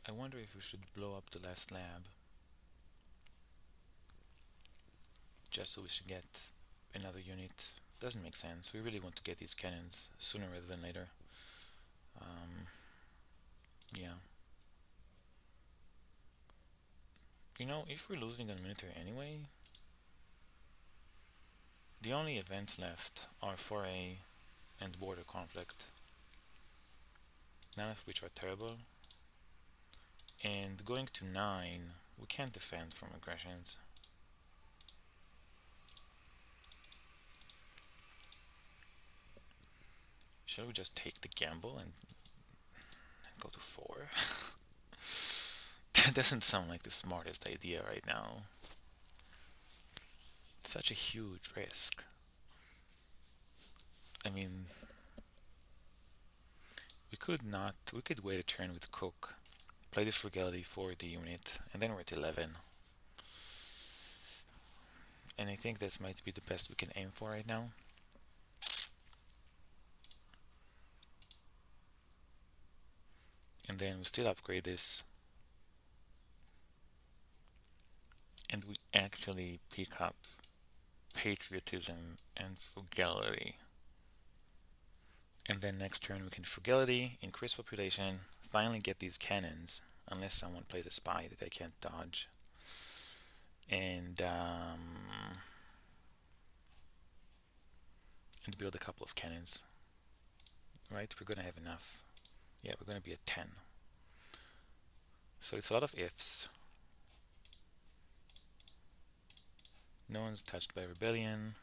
I wonder if we should blow up the last lab, just so we should get another unit. Doesn't make sense. We really want to get these cannons sooner rather than later. Yeah. You know, if we're losing on military anyway, the only events left are foray and border conflict, none of which are terrible. And going to 9, we can't defend from aggressions. Shall we just take the gamble and go to 4? That doesn't sound like the smartest idea right now. Such a huge risk. I mean, we could wait a turn with Cook, play the Frugality for the unit, and then we're at 11. And I think this might be the best we can aim for right now. And then we still upgrade this. And we actually pick up patriotism and frugality. And then next turn we can frugality, increase population, finally get these cannons, unless someone plays a spy that I can't dodge. And build a couple of cannons. Right? We're gonna have enough. Yeah, we're gonna be at 10. So it's a lot of ifs. No one's touched by rebellion.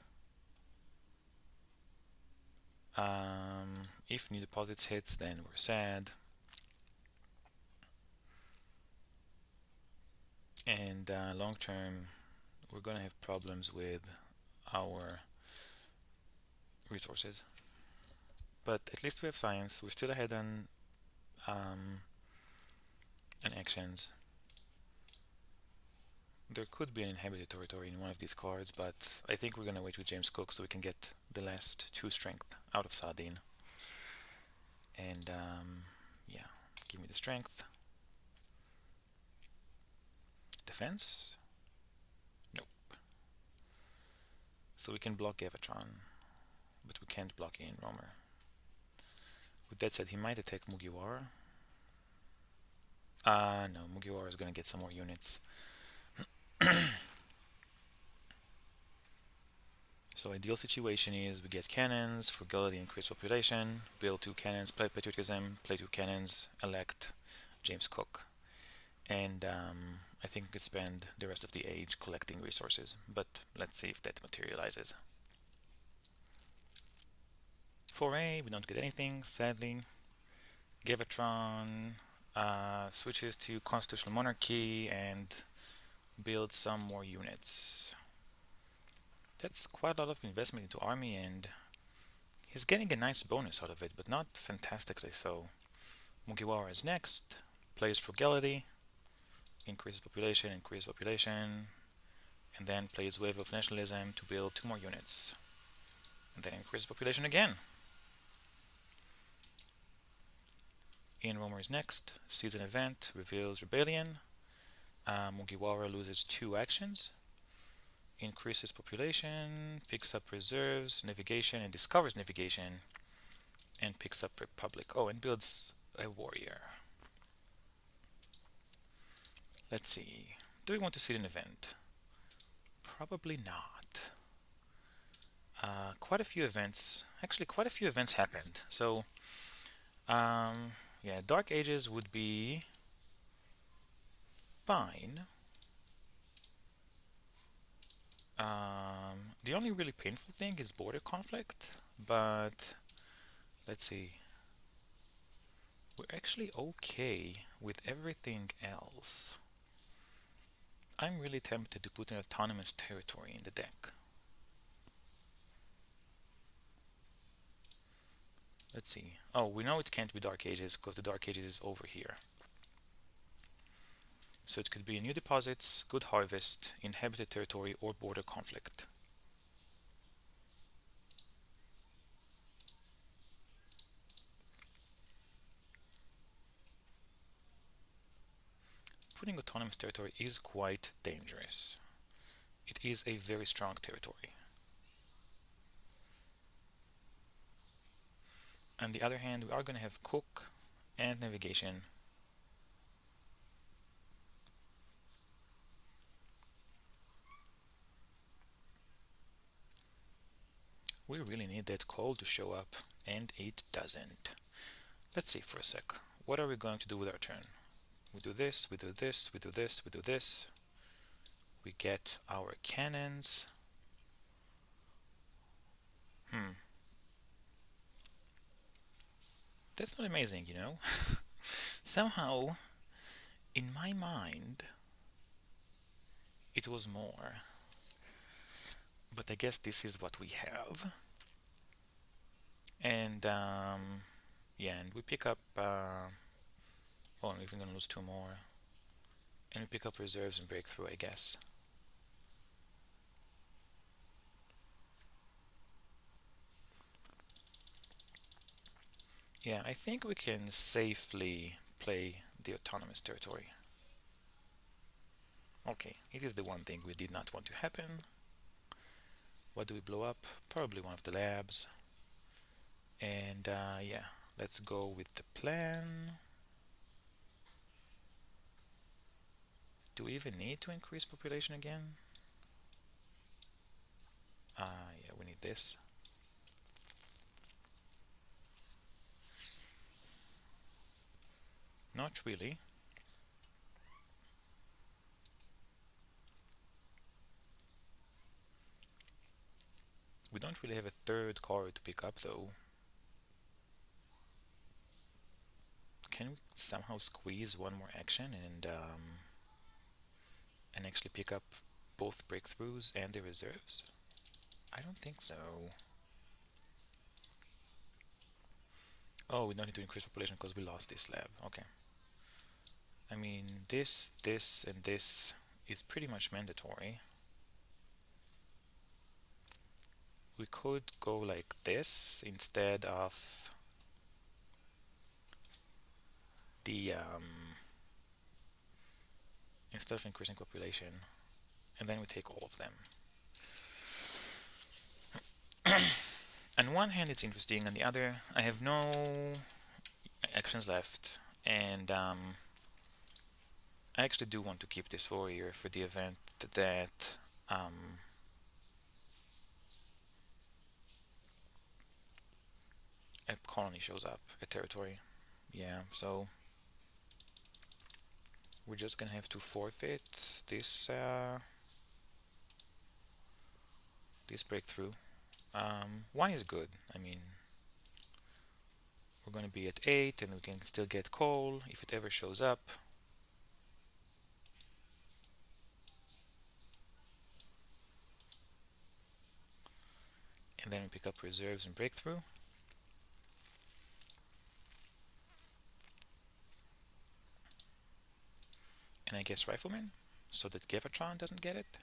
If new deposits hits, then we're sad. And long term, we're gonna have problems with our resources. But at least we have science. We're still ahead um, on actions. There could be an inhabited territory in one of these cards, but I think we're gonna wait with James Cook so we can get the last 2 strength out of Sardine. And yeah, give me the strength. Defense? Nope. So we can block Gavatron, but we can't block Ian Romer. With that said, he might attack Mugiwara. No, Mugiwara is gonna get some more units. So ideal situation is we get cannons, frugality, increase population, build 2 cannons, play patriotism, play 2 cannons, elect James Cook. And I think we could spend the rest of the age collecting resources, but let's see if that materializes. 4A, we don't get anything, sadly. Gavatron switches to Constitutional Monarchy and builds some more units. That's quite a lot of investment into army, and he's getting a nice bonus out of it, but not fantastically so. Mugiwara is next, plays frugality, increases population, and then plays wave of nationalism to build 2 more units, and then increases population again. Ian Romer is next, sees an event, reveals rebellion. Mugiwara loses 2 actions, increases population, picks up reserves, navigation, and discovers navigation, and picks up Republic. Oh, and builds a warrior. Let's see. Do we want to see an event? Probably not. Quite a few events happened. So, yeah, Dark Ages would be fine. The only really painful thing is border conflict, but let's see. We're actually okay with everything else. I'm really tempted to put an autonomous territory in the deck. Let's see. Oh, we know it can't be Dark Ages because the Dark Ages is over here. So it could be new deposits, good harvest, inhabited territory, or border conflict. Putting autonomous territory is quite dangerous. It is a very strong territory. On the other hand, we are going to have cook and navigation. We really need that call to show up, and it doesn't. Let's see for a sec. What are we going to do with our turn? We do this, we do this, we do this, we do this. We get our cannons. That's not amazing, you know? Somehow, in my mind, it was more. But I guess this is what we have. And, yeah, and we pick up, oh, I'm even gonna lose 2 more. And we pick up reserves and breakthrough, I guess. Yeah, I think we can safely play the autonomous territory. Okay, it is the one thing we did not want to happen. What do we blow up? Probably one of the labs. And yeah, let's go with the plan. Do we even need to increase population again? Yeah, we need this. Not really. We don't really have a third car to pick up though. Can we somehow squeeze one more action and actually pick up both breakthroughs and the reserves? I don't think so. Oh, we don't need to increase population because we lost this lab. Okay. I mean, this, and this is pretty much mandatory. We could go like this the instead of increasing population, and then we take all of them. On one hand, it's interesting. On the other, I have no actions left, and I actually do want to keep this warrior for the event that a colony shows up, a territory. Yeah, so we're just gonna have to forfeit this breakthrough. One is good. I mean, we're gonna be at 8 and we can still get coal if it ever shows up. And then we pick up reserves and breakthrough. And I guess rifleman, so that Gavatron doesn't get it.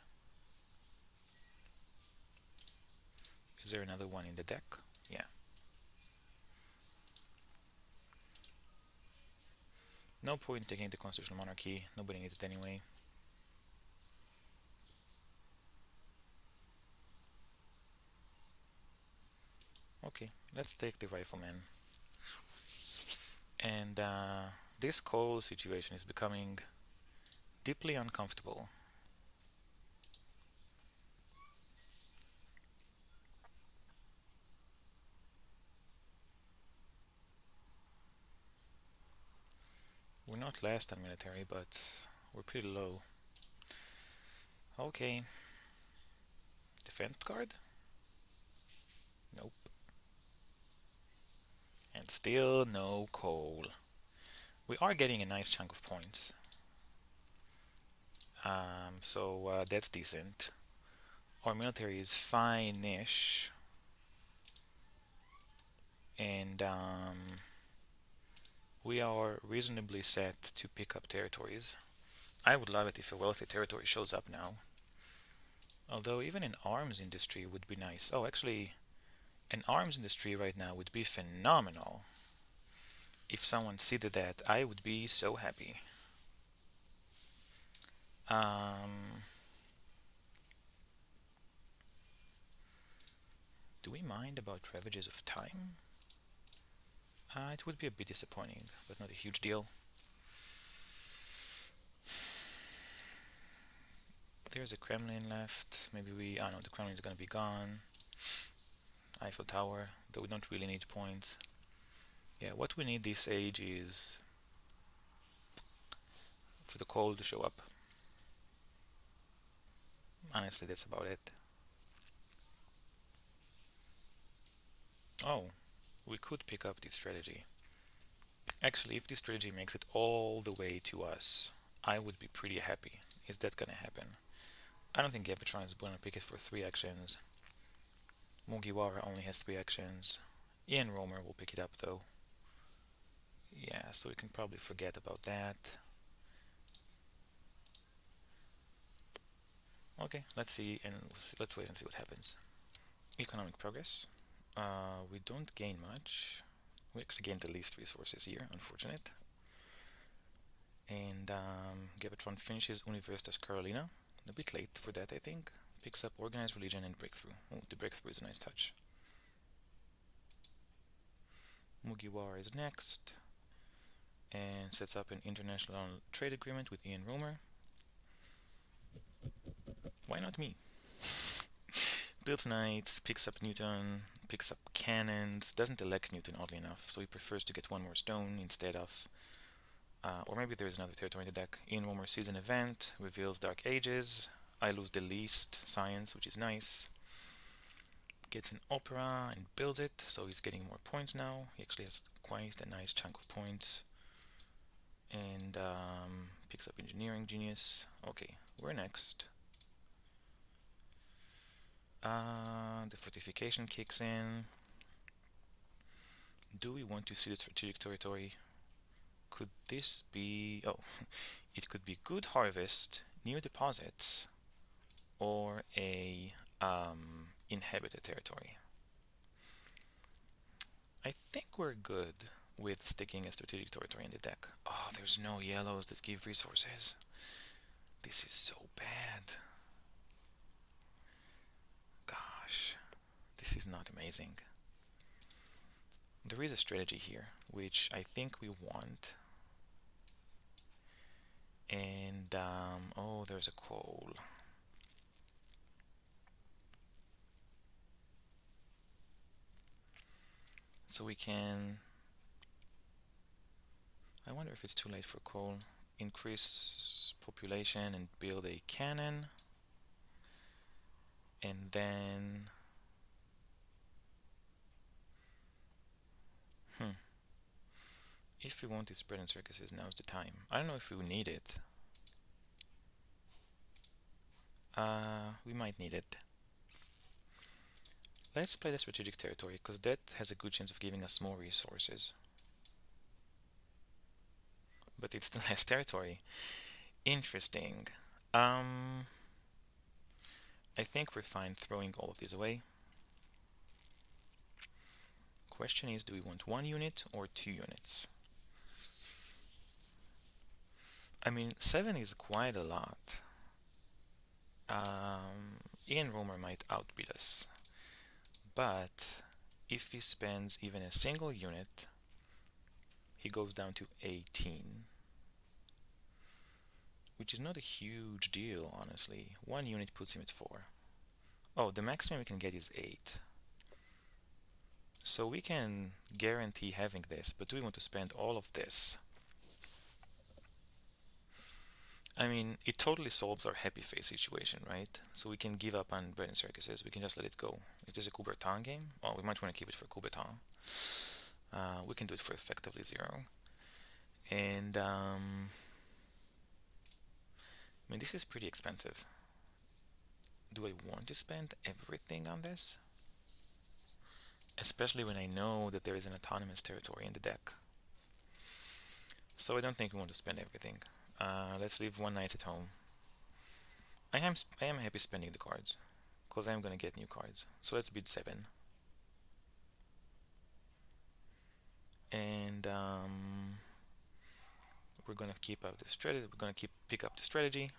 Is there another one in the deck? Yeah. No point taking the Constitutional Monarchy. Nobody needs it anyway. Okay, let's take the rifleman. And this coal situation is becoming deeply uncomfortable. We're not last on military, but we're pretty low. Okay. Defense card? Nope. And still no coal. We are getting a nice chunk of points. So that's decent. Our military is fine-ish. And we are reasonably set to pick up territories. I would love it if a wealthy territory shows up now. Although even an arms industry would be nice. Oh, actually, an arms industry right now would be phenomenal. If someone seeded that, I would be so happy. Do we mind about ravages of time? It would be a bit disappointing, but not a huge deal. There's a Kremlin left. Maybe oh no, the Kremlin is gonna be gone. Eiffel Tower, though we don't really need points. Yeah, what we need this age is for the coal to show up. Honestly, that's about it. Oh, we could pick up this strategy. Actually, if this strategy makes it all the way to us, I would be pretty happy. Is that gonna happen? I don't think Gavatron is gonna pick it for 3 actions. Mugiwara only has 3 actions. Ian Romer will pick it up though. Yeah, so we can probably forget about that. Okay, let's see, and let's wait and see what happens. Economic progress. We don't gain much. We actually gained the least resources here, unfortunate. And Gavatron finishes Universitas Carolina. A bit late for that, I think. Picks up Organized Religion and Breakthrough. Oh, the Breakthrough is a nice touch. Mugiwara is next, and sets up an international trade agreement with Ian Romer. Why not me? Builds Knights, picks up Newton, picks up Cannons, doesn't elect Newton oddly enough, so he prefers to get one more stone instead of, or maybe there's another territory in the deck. Ian Romer sees an event, reveals Dark Ages, I lose the least science, which is nice. Gets an opera and builds it, so he's getting more points now. He actually has quite a nice chunk of points. And picks up Engineering Genius. Okay, we're next. The fortification kicks in. Do we want to see the strategic territory? Could this be... Oh, it could be Good Harvest, New Deposits, or a inhabited territory. I think we're good with sticking a strategic territory in the deck. Oh, there's no yellows that give resources. This is so bad. Gosh, this is not amazing. There is a strategy here, which I think we want. And, oh, there's a coal. So we can... I wonder if it's too late for coal. Increase population and build a cannon. And then... If we want these spread and circuses, now's the time. I don't know if we need it. We might need it. Let's play the strategic territory, because that has a good chance of giving us more resources. But it's the last territory. Interesting. I think we're fine throwing all of these away. Question is, do we want 1 unit or 2 units? I mean, 7 is quite a lot. Ian Romer might outbid us. But if he spends even a single unit, he goes down to 18. Which is not a huge deal, honestly. 1 unit puts him at 4. Oh, the maximum we can get is 8. So we can guarantee having this, but do we want to spend all of this? I mean, it totally solves our happy face situation, right? So we can give up on bread and circuses. We can just let it go. Is this a Coubertin game? Oh, we might want to keep it for Coubertin. We can do it for effectively 0. And, I mean, this is pretty expensive. Do I want to spend everything on this? Especially when I know that there is an autonomous territory in the deck. So I don't think we want to spend everything. Let's leave 1 knight at home. I am happy spending the cards, because I'm gonna get new cards. So let's bid 7. And we're gonna keep up the strategy. We're gonna pick up the strategy.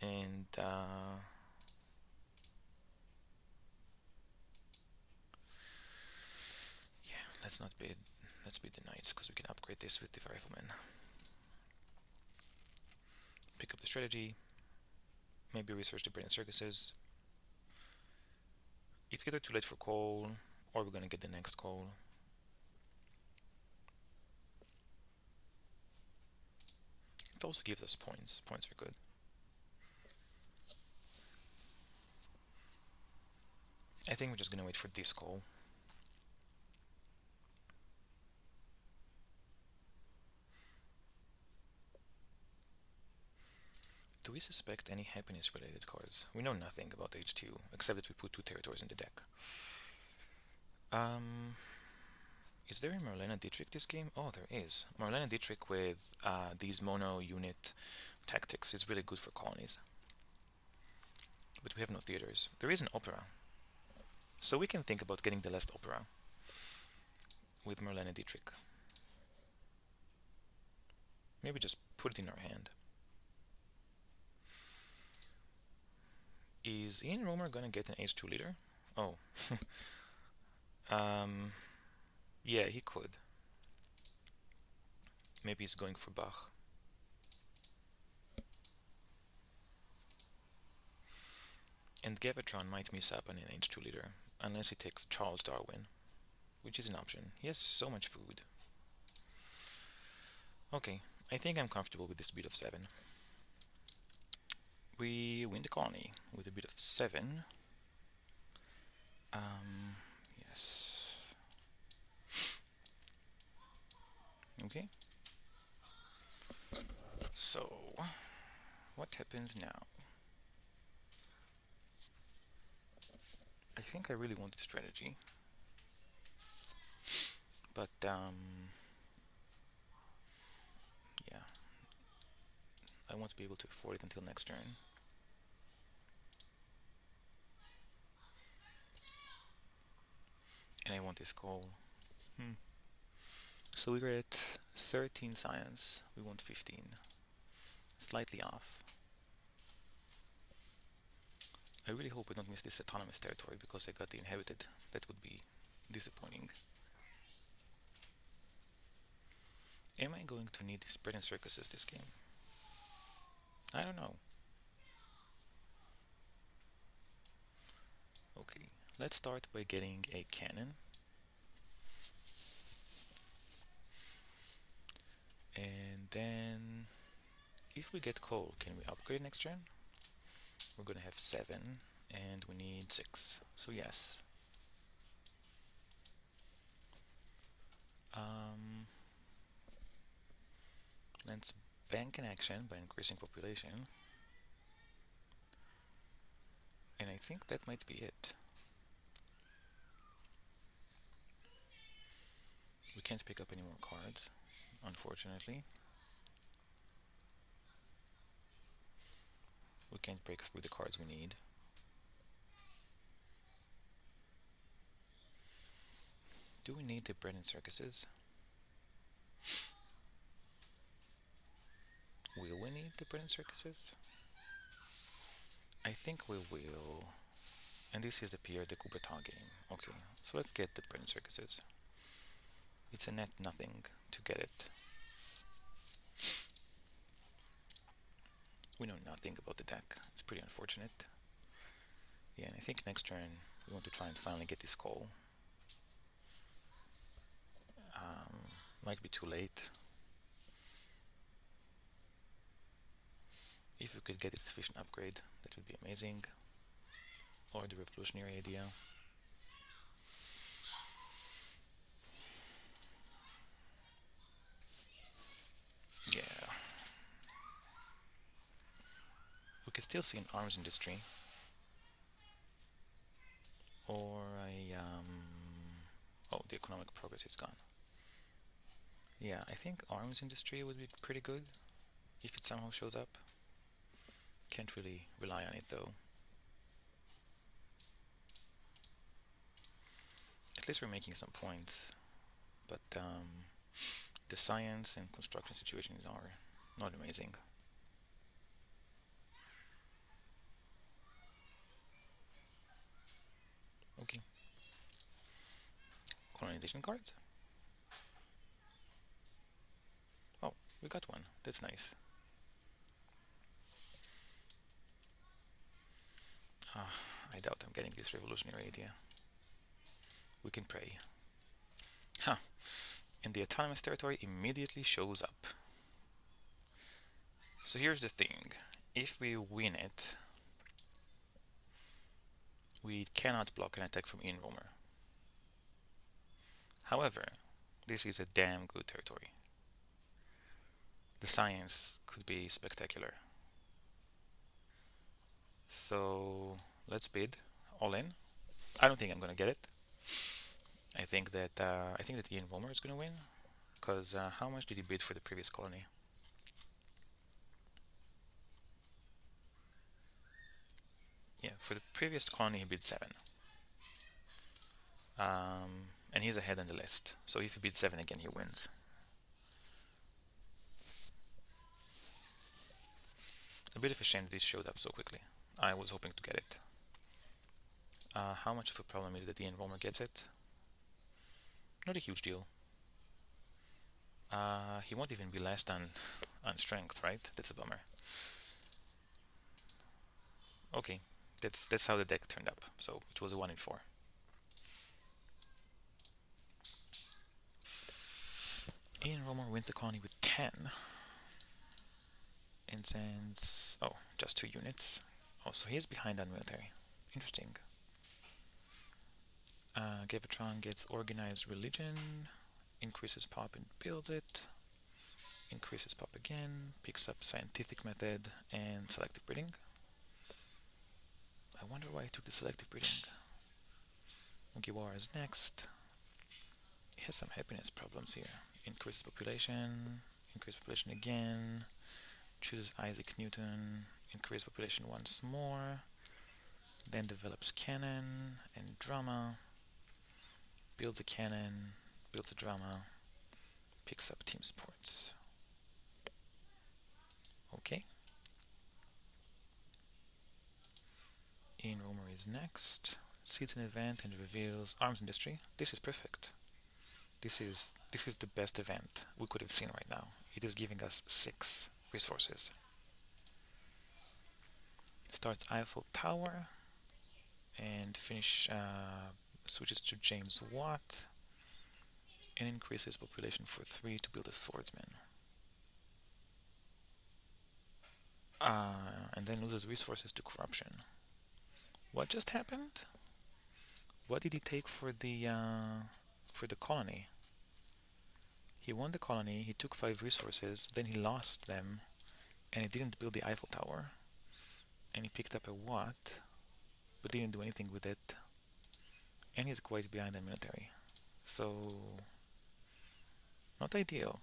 And yeah, let's not bid. Let's bid the knights, because we can upgrade this with the riflemen. Pick up the strategy. Maybe research the bread and circuses. It's either too late for coal, or we're gonna get the next coal. It also gives us points. Points are good. I think we're just gonna wait for this coal. Do we suspect any happiness related cards? We know nothing about H2, except that we put 2 territories in the deck. Is there a Marlena Dietrich this game? Oh, there is. Marlena Dietrich with these mono unit tactics is really good for colonies. But we have no theaters. There is an opera. So we can think about getting the last opera with Marlena Dietrich. Maybe just put it in our hand. Is Ian Romer gonna get an H2 leader? Oh, um, yeah, he could. Maybe he's going for Bach. And Gavatron might miss up on an H2 leader, unless he takes Charles Darwin, which is an option. He has so much food. Okay, I think I'm comfortable with this bid of 7. We win the colony with a bid of 7. Yes. Okay. So, what happens now? I think I really wanted strategy, but yeah, I want to be able to afford it until next turn. And I want this call. So we're at 13 science, we want 15. Slightly off. I really hope I don't miss this autonomous territory because I got the inhabited. That would be disappointing. Am I going to need spread and circuses this game? I don't know. Okay, let's start by getting a cannon. And then, if we get coal, can we upgrade next turn? We're gonna have 7, and we need 6. So yes. Let's bank an action by increasing population. And I think that might be it. We can't pick up any more cards, unfortunately. We can't break through the cards we need. Do we need the bread and circuses? Will we need the bread and circuses? I think we will. And this is the Pierre de Coubertin game. Okay, so let's get the bread and circuses. It's a net nothing to get it. We know nothing about the deck. It's pretty unfortunate. Yeah, and I think next turn we want to try and finally get this call. Might be too late. If we could get a sufficient upgrade, that would be amazing. Or the revolutionary idea. Yeah. We could still see an arms industry. Or a oh, the economic progress is gone. Yeah, I think arms industry would be pretty good if it somehow shows up. Can't really rely on it though. At least we're making some points, but the science and construction situations are not amazing. Okay. Colonization cards? Oh, we got one. That's nice. I doubt I'm getting this revolutionary idea. We can pray. Huh. And the autonomous territory immediately shows up. So here's the thing. If we win it, we cannot block an attack from Ian Romer. However, this is a damn good territory. The science could be spectacular. So let's bid all in. I don't think I'm gonna get it. I think that Ian Romer is gonna win. Because how much did he bid for the previous colony? Yeah, for the previous colony he bid 7. And he's ahead on the list. So if he bids 7 again, he wins. A bit of a shame that this showed up so quickly. I was hoping to get it. How much of a problem is it that the enroller gets it? Not a huge deal. He won't even be less than on strength, right? That's a bummer. Okay, that's how the deck turned up. So it was a 1 in 4. Ian Romer wins the colony with 10 and sends, oh, just 2 units. Oh, so he's behind on military. Interesting. Gavatron gets organized religion, increases pop and builds it, increases pop again, picks up scientific method and selective breeding. I wonder why I took the selective breeding. Mugiwara is next. He has some happiness problems here. Increases population again, chooses Isaac Newton, increases population once more, then develops cannon and drama, builds a cannon, builds a drama, picks up team sports. Okay. Ian Romer is next. Seeds an event and reveals arms industry. This is perfect. This is the best event we could have seen right now. It is giving us 6 resources. Starts Eiffel Tower and switches to James Watt and increases population for 3 to build a swordsman. And then loses resources to corruption. What just happened? What did he take for the colony? He won the colony, he took 5 resources, then he lost them, and he didn't build the Eiffel Tower. And he picked up a Watt, but didn't do anything with it. And he's quite behind in military. So, not ideal.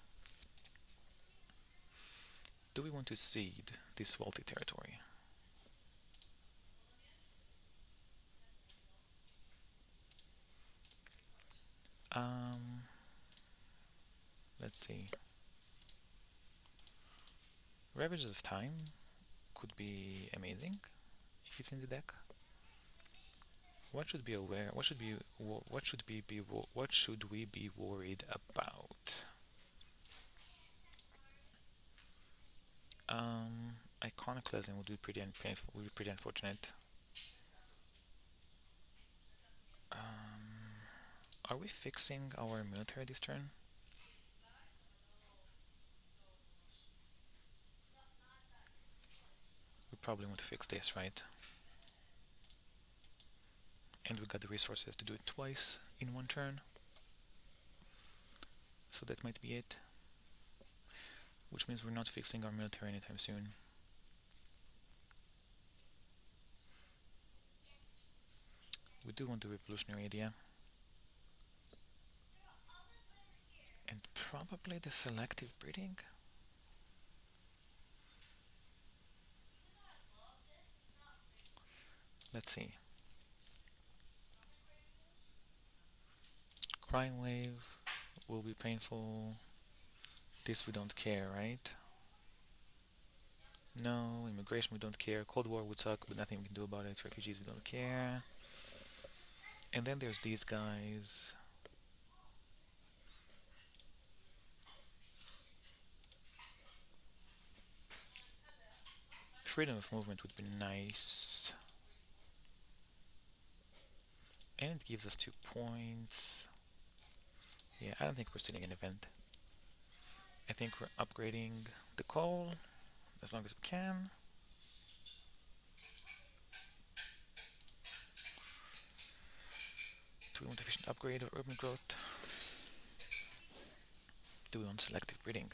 Do we want to cede this wealthy territory? Let's see. Ravages of Time could be amazing if it's in the deck. What should be aware? What should we be worried about? Iconoclasm would be pretty painful. Would be pretty unfortunate. Are we fixing our military this turn? We probably want to fix this, right? And we got the resources to do it twice in one turn. So that might be it. Which means we're not fixing our military anytime soon. We do want the revolutionary idea. And probably the selective breeding? Let's see. Crime wave will be painful. This we don't care, right? No, immigration we don't care. Cold War would suck, but nothing we can do about it. Refugees we don't care. And then there's these guys. Freedom of movement would be nice. And it gives us 2 points. Yeah, I don't think we're sitting an event. I think we're upgrading the coal as long as we can. Do we want efficient upgrade or urban growth? Do we want selective breeding?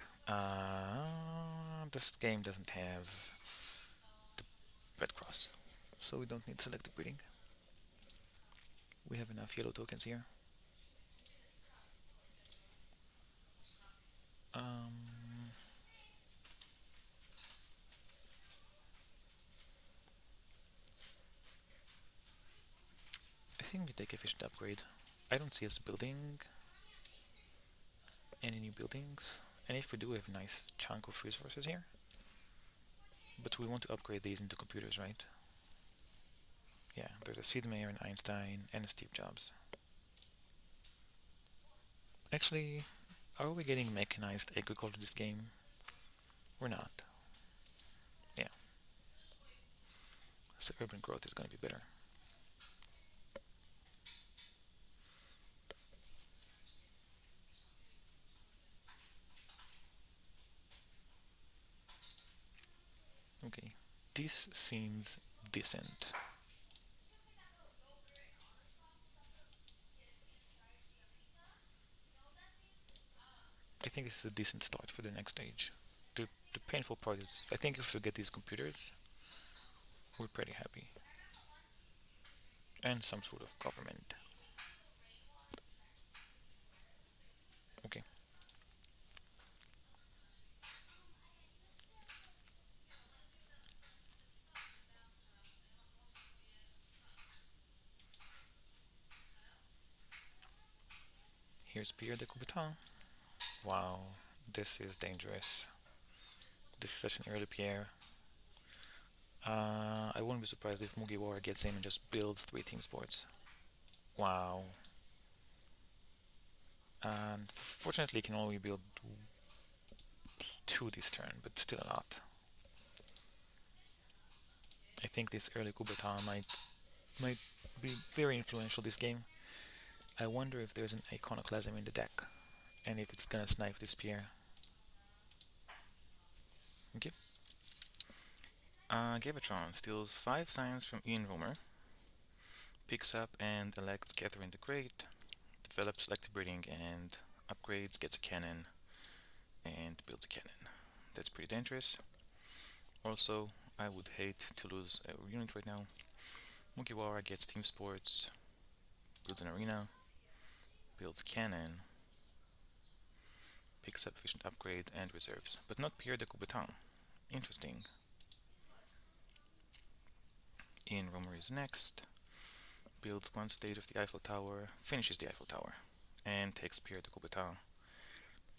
This game doesn't have the red cross, so we don't need selective breeding. We have enough yellow tokens here. I think we take efficient upgrade. I don't see us building any new buildings, and if we do, we have a nice chunk of resources here. But we want to upgrade these into computers, right? Yeah, there's a Sid Meier, an Einstein, and a Steve Jobs. Actually, are we getting mechanized agriculture this game? We're not. Yeah, so urban growth is going to be better. Okay, this seems decent. I think this is a decent start for the next stage. The painful part is, I think if we get these computers, we're pretty happy. And some sort of government. Okay, here's Pierre de Coubertin. Wow, this is dangerous. This is such an early Pierre. I wouldn't be surprised if Mugiwara gets in and just builds three team sports. Wow. And fortunately, he can only build two this turn, but still a lot. I think this early Kuberta might be very influential this game. I wonder if there's an iconoclasm in the deck, and if it's gonna snipe this Pierre. Okay. Gabatron steals 5 signs from Ian Romer, picks up and elects Catherine the Great, develops selective breeding and upgrades, gets a cannon, and builds a cannon. That's pretty dangerous. Also, I would hate to lose a unit right now. Mugiwara gets team sports, builds an arena, builds cannon, picks up efficient upgrade and reserves, but not Pierre de Coubertin. Interesting. Ian Romer is next, builds one stage of the Eiffel Tower, finishes the Eiffel Tower, and takes Pierre de Coubertin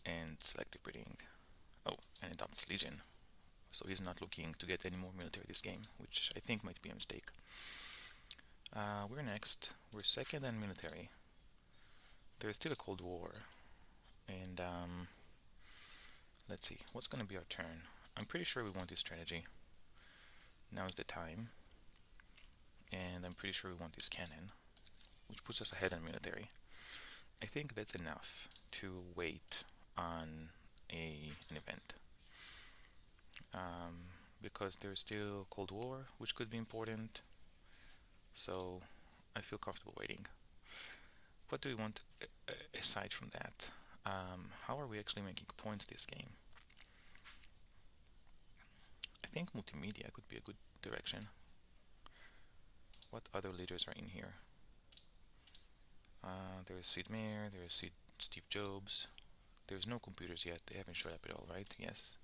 and selective breeding. Oh, and adopts Legion. So he's not looking to get any more military this game, which I think might be a mistake. We're next. We're second in military. There's still a Cold War, and let's see, what's going to be our turn? I'm pretty sure we want this strategy. Now's the time, and I'm pretty sure we want this cannon, which puts us ahead in military. I think that's enough to wait on an event. Because there's still Cold War, which could be important, so I feel comfortable waiting. What do we want aside from that? How are we actually making points this game? I think multimedia could be a good direction. What other leaders are in here? There's Sid Meier, there's Steve Jobs. There's no computers yet, they haven't showed up at all, right? Yes.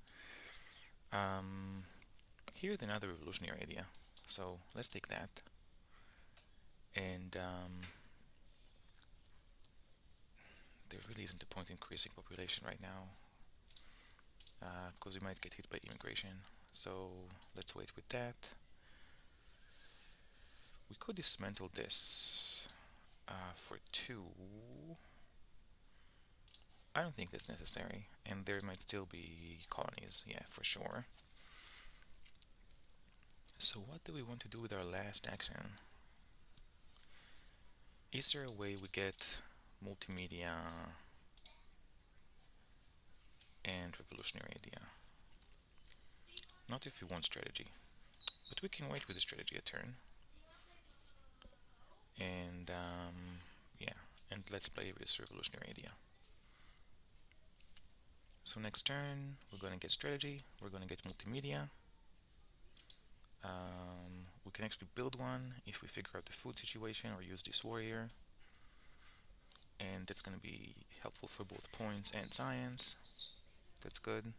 Um, Here's another revolutionary idea. So let's take that. And there really isn't a point in increasing population right now, because we might get hit by immigration. So let's wait with that. We could dismantle this for 2. I don't think that's necessary, and there might still be colonies, yeah, for sure. So what do we want to do with our last action? Is there a way we get multimedia and revolutionary idea? Not if we want strategy, but we can wait with the strategy a turn. And yeah, and let's play with this revolutionary idea. So next turn, we're going to get strategy, we're going to get multimedia. We can actually build one if we figure out the food situation or use this warrior. And that's going to be helpful for both points and science. That's good.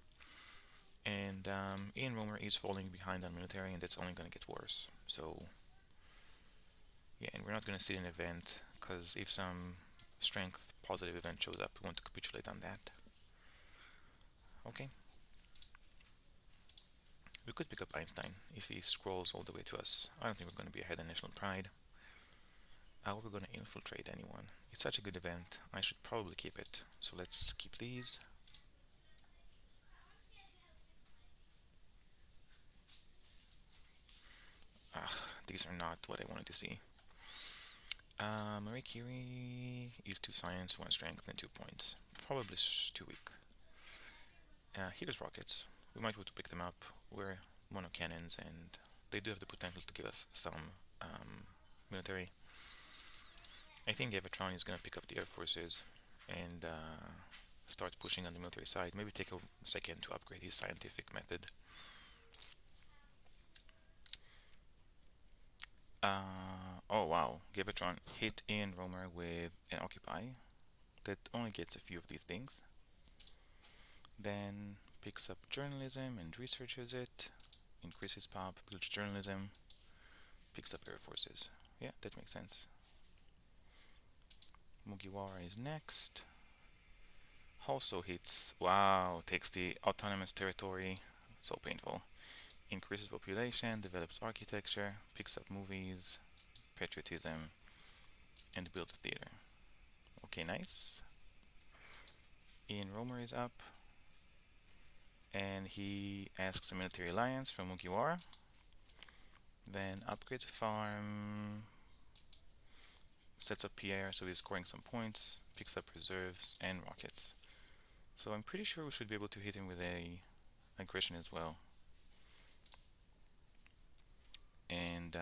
And Ian Romer is falling behind on military, and that's only going to get worse. So yeah, and we're not going to see an event, because if some strength positive event shows up, we want to capitulate on that. Okay. We could pick up Einstein if he scrolls all the way to us. I don't think we're going to be ahead in National Pride. How are we going to infiltrate anyone? It's such a good event. I should probably keep it. So let's keep these. Ah, these are not what I wanted to see. Marie Curie is 2 science, 1 strength, and 2 points. Probably too weak. Here's rockets. We might want to pick them up. We're monocannons, and they do have the potential to give us some military. I think Gavatron is going to pick up the air forces and start pushing on the military side. Maybe take a second to upgrade his scientific method. Oh wow, Gavatron hit in Romer with an Occupy that only gets a few of these things. Then picks up journalism and researches it, increases pop, builds journalism, picks up air forces. Yeah, that makes sense. Mugiwara is next. Also hits, wow, takes the autonomous territory, so painful. Increases population, develops architecture, picks up movies, patriotism, and builds a theater. Okay, nice. Ian Romer is up, and he asks a military alliance from Mugiwara. Then upgrades a farm, sets up Pierre so he's scoring some points, picks up reserves and rockets. So I'm pretty sure we should be able to hit him with a aggression as well. And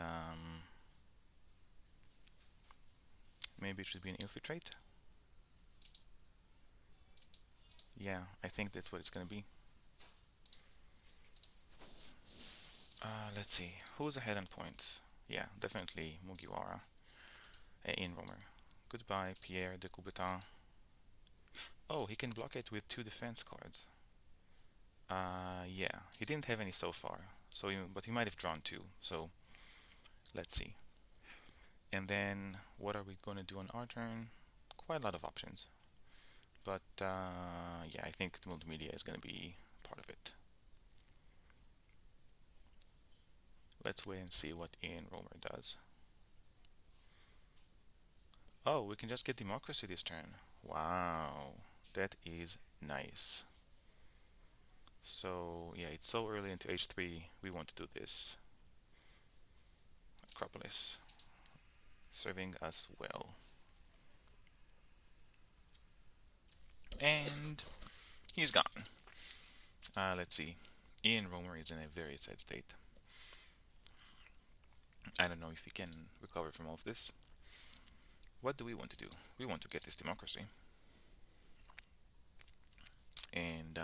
maybe it should be an infiltrate. Yeah, I think that's what it's gonna be. Let's see, who's ahead on points? Yeah, definitely Mugiwara. In Romer. Goodbye, Pierre de Coubertin. Oh, he can block it with 2 defense cards. Yeah, he didn't have any so far, but he might have drawn 2, so let's see. And then, what are we gonna do on our turn? Quite a lot of options. But, yeah, I think the multimedia is gonna be part of it. Let's wait and see what Ian Romer does. Oh, we can just get democracy this turn. Wow, that is nice. So, yeah, it's so early into H3, we want to do this. Acropolis, serving us well. And he's gone. Let's see. Ian Romer is in a very sad state. I don't know if he can recover from all of this. What do we want to do? We want to get this democracy. And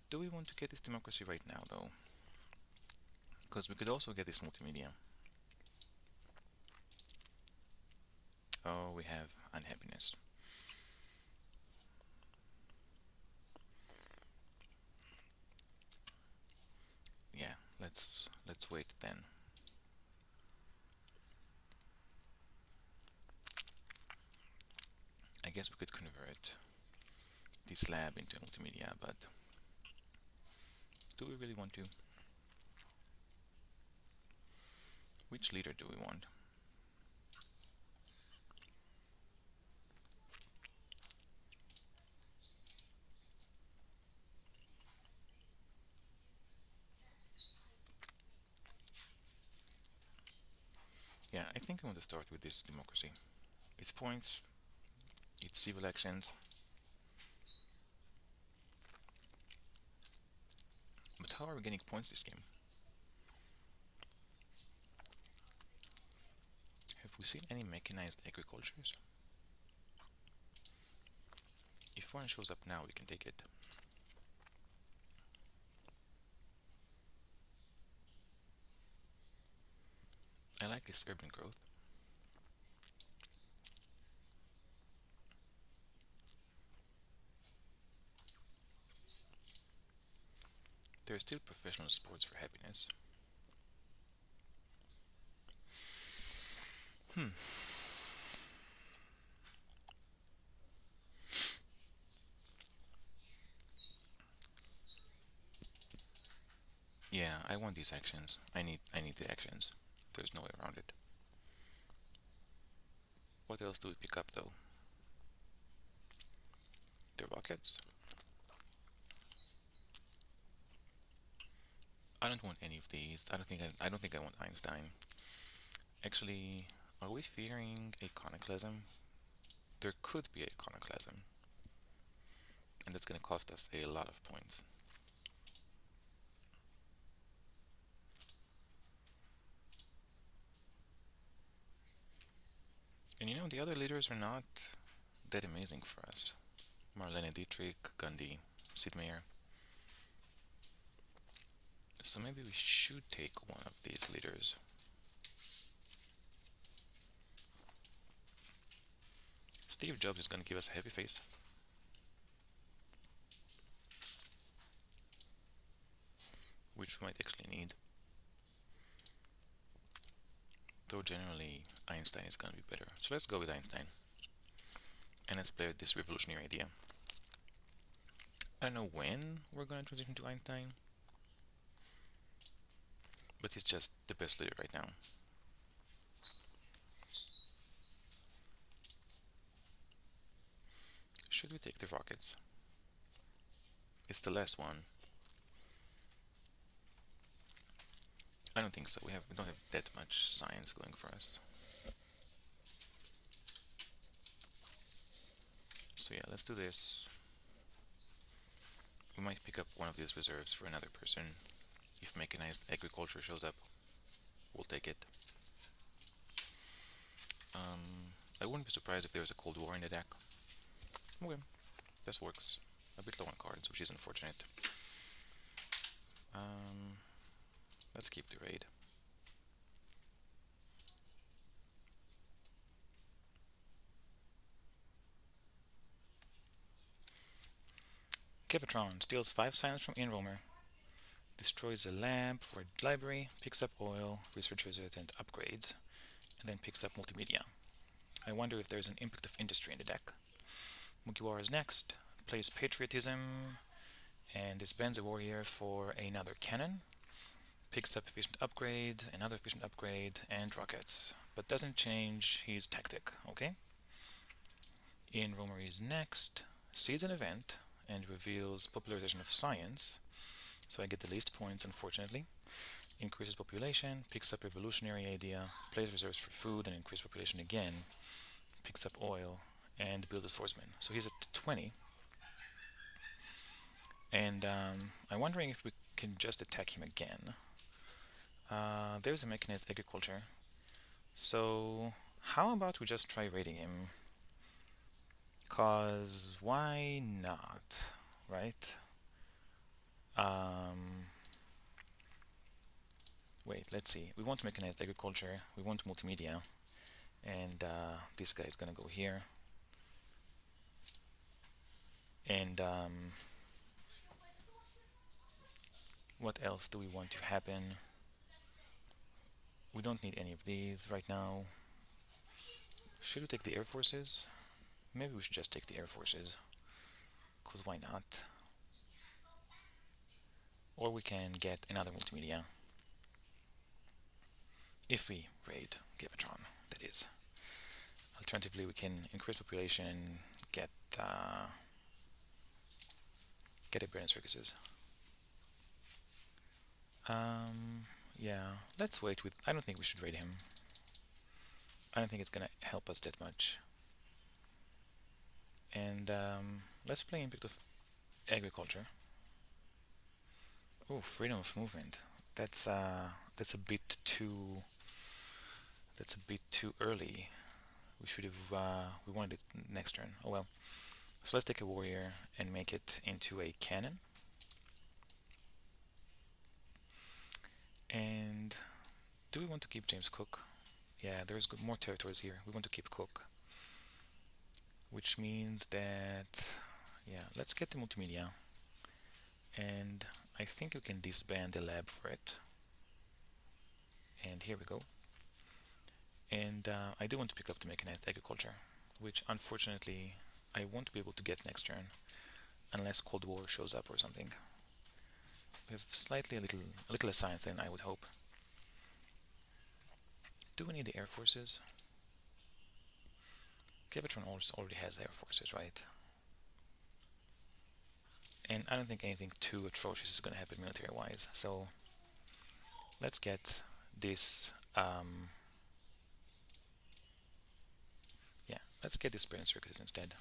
do we want to get this democracy right now, though? Because we could also get this multimedia. Oh, we have unhappiness. Yeah, let's wait then. I guess we could convert this lab into multimedia, but do we really want to? Which leader do we want? Yeah, I think I want to start with this democracy. It's points, it's civil elections, but how are we getting points this game? Have we seen any mechanized agricultures? If one shows up now, we can take it. I like this urban growth. There are still professional sports for happiness. Hmm. Yeah, I want these actions. I need the actions. There's no way around it. What else do we pick up though? The rockets. I don't want any of these. I don't think I want Einstein. Actually, are we fearing iconoclasm? There could be iconoclasm, and that's gonna cost us a lot of points. And the other leaders are not that amazing for us. Marlene Dietrich, Gandhi, Sid Meier. So maybe we should take one of these leaders. Steve Jobs is gonna give us a happy face, which we might actually need. Though generally Einstein is gonna be better. So let's go with Einstein. And let's play with this revolutionary idea. I don't know when we're gonna transition to Einstein, but he's just the best leader right now. Should we take the rockets? It's the last one. I don't think so. We don't have that much science going for us. So yeah, let's do this. We might pick up one of these reserves for another person. If mechanized agriculture shows up, we'll take it. I wouldn't be surprised if there was a Cold War in the deck. Okay, this works. A bit low on cards, which is unfortunate. Um, let's keep the raid. Kivatron steals 5 science from Inromer, destroys a lab for a library, picks up oil, researches it and upgrades, and then picks up multimedia. I wonder if there's an impact of industry in the deck. Mugiwara is next, plays patriotism, and disbands a warrior for another cannon, picks up efficient upgrade, another efficient upgrade, and rockets, but doesn't change his tactic, okay? Ian Romer is next, sees an event, and reveals popularization of science, so I get the least points unfortunately. Increases population, picks up revolutionary idea, plays reserves for food and increase population again, picks up oil, and builds a swordsman. So he's at 20. And I'm wondering if we can just attack him again. There's a mechanized agriculture. So how about we just try raiding him? Cause why not, right? Um, Wait, let's see. We want mechanized agriculture. We want multimedia, and this guy is gonna go here. And what else do we want to happen? We don't need any of these right now. Should we take the air forces? Maybe we should just take the air forces, cause why not? Or we can get another multimedia if we raid Gavatron, that is. Alternatively, we can increase population, get uh, get a brand circuses. Yeah, let's wait with. I don't think we should raid him. I don't think it's gonna help us that much. And let's play impact of agriculture. Oh, freedom of movement. That's uh, that's a bit too. That's a bit too early. We should have. We wanted it next turn. Oh well. So let's take a warrior and make it into a cannon. And do we want to keep James Cook? Yeah, there's more territories here. We want to keep Cook, which means that yeah, let's get the multimedia, and I think you can disband the lab for it. And here we go. And I do want to pick up the mechanized agriculture, which unfortunately I won't be able to get next turn unless Cold War shows up or something. We have slightly a little less science than I would hope. Do we need the Air Forces? Gavatron already has Air Forces, right? And I don't think anything too atrocious is going to happen military-wise. So let's get this. Yeah, let's get these sprint circuits instead.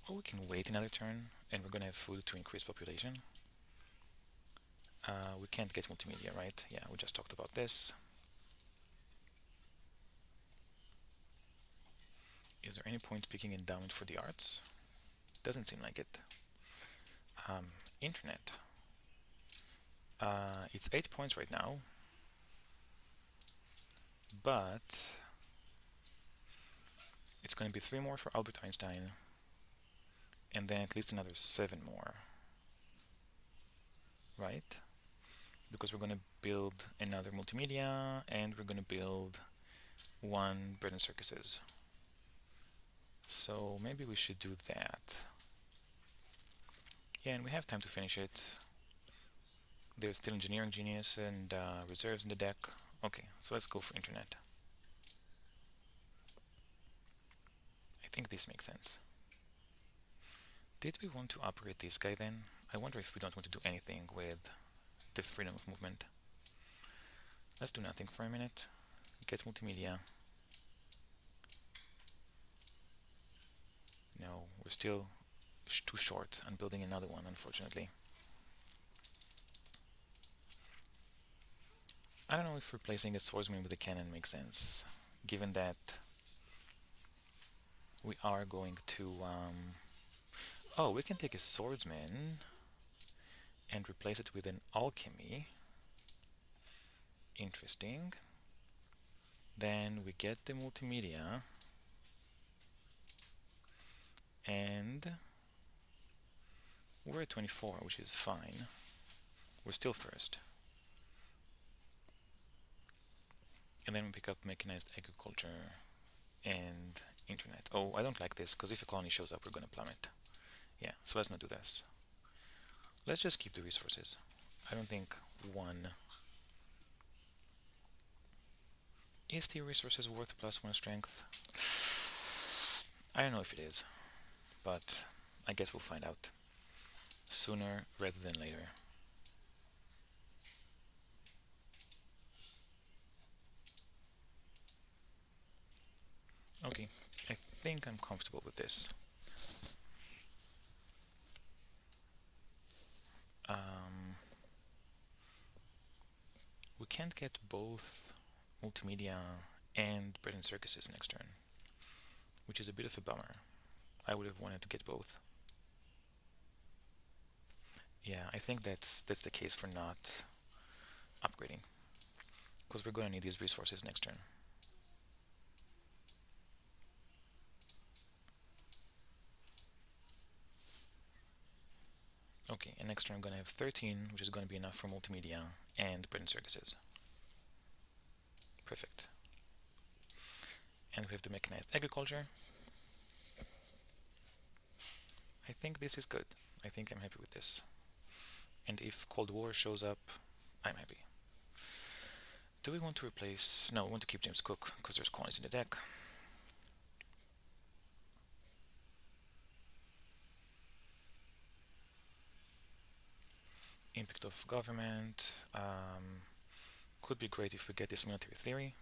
Or we can wait another turn, and we're going to have food to increase population. We can't get multimedia, right? Yeah, we just talked about this. Is there any point picking endowment for the arts? Doesn't seem like it. Internet. It's 8 points right now, but it's going to be 3 more for Albert Einstein, and then at least another 7 more, right? Because we're going to build another multimedia, and we're going to build one bread and circuses. So maybe we should do that. Yeah, and we have time to finish it. There's still engineering genius and reserves in the deck. Okay, so let's go for internet. I think this makes sense. Did we want to operate this guy then? I wonder if we don't want to do anything with the freedom of movement. Let's do nothing for a minute. Get multimedia. No, we're still too short on building another one, unfortunately. I don't know if replacing a swordsman with a cannon makes sense, given that we are going to... Oh, we can take a swordsman and replace it with an alchemy. Interesting. Then we get the multimedia, and we're at 24, which is fine. We're still first. And then we pick up mechanized agriculture and internet. Oh, I don't like this, because if a colony shows up, we're going to plummet. Yeah, so let's not do this. Let's just keep the resources. I don't think one... Is the resources worth +1 strength? I don't know if it is, but I guess we'll find out sooner rather than later. Okay, I think I'm comfortable with this. We can't get both multimedia and bread and circuses next turn, which is a bit of a bummer. I would have wanted to get both. Yeah, I think that's the case for not upgrading, because we're going to need these resources next turn. Okay, and next turn I'm going to have 13, which is going to be enough for multimedia and bread and circuses. Perfect. And we have the mechanized agriculture. I think this is good. I think I'm happy with this. And if Cold War shows up, I'm happy. Do we want to replace... No, we want to keep James Cook, because there's colonies in the deck. Impact of government. Could be great if we get this military theory.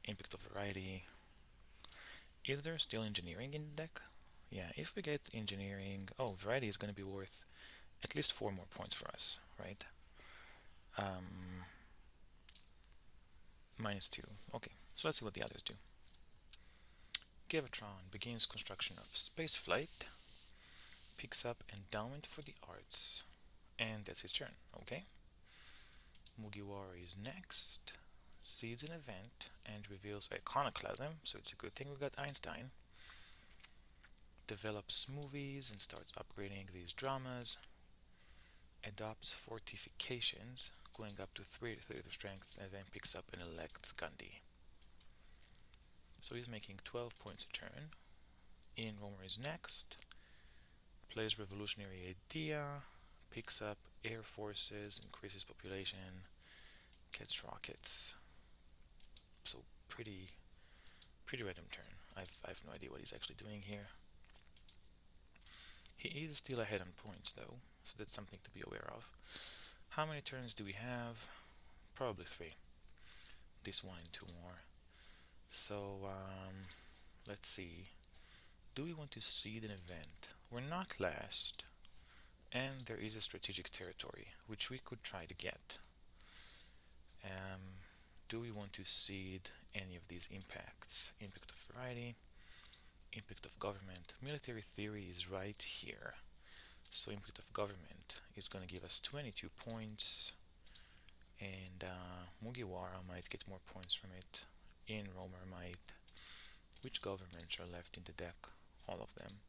Impact of variety. Is there still engineering in the deck? Yeah, if we get engineering... Oh, variety is going to be worth at least 4 more points for us, right? -2. Okay, so let's see what the others do. Gavatron begins construction of spaceflight. Picks up endowment for the arts. And that's his turn, okay? Mugiwara is next. Seeds an event and reveals iconoclasm, so it's a good thing we got Einstein. Develops movies and starts upgrading these dramas. Adopts fortifications, going up to 3 to strength, and then picks up and elects Gandhi. So he's making 12 points a turn. Ian Romer is next. Plays revolutionary idea, picks up air forces, increases population, gets rockets. So pretty random turn. I've no idea what he's actually doing here. He is still ahead on points though, so that's something to be aware of. How many turns do we have? Probably three. This one and two more. So let's see. Do we want to seed an event? We're not last, and there is a strategic territory which we could try to get. Um, do we want to seed any of these impacts? Impact of variety, impact of government. Military theory is right here. So impact of government is going to give us 22 points, and Mugiwara might get more points from it. In Romer might. Which governments are left in the deck? All of them.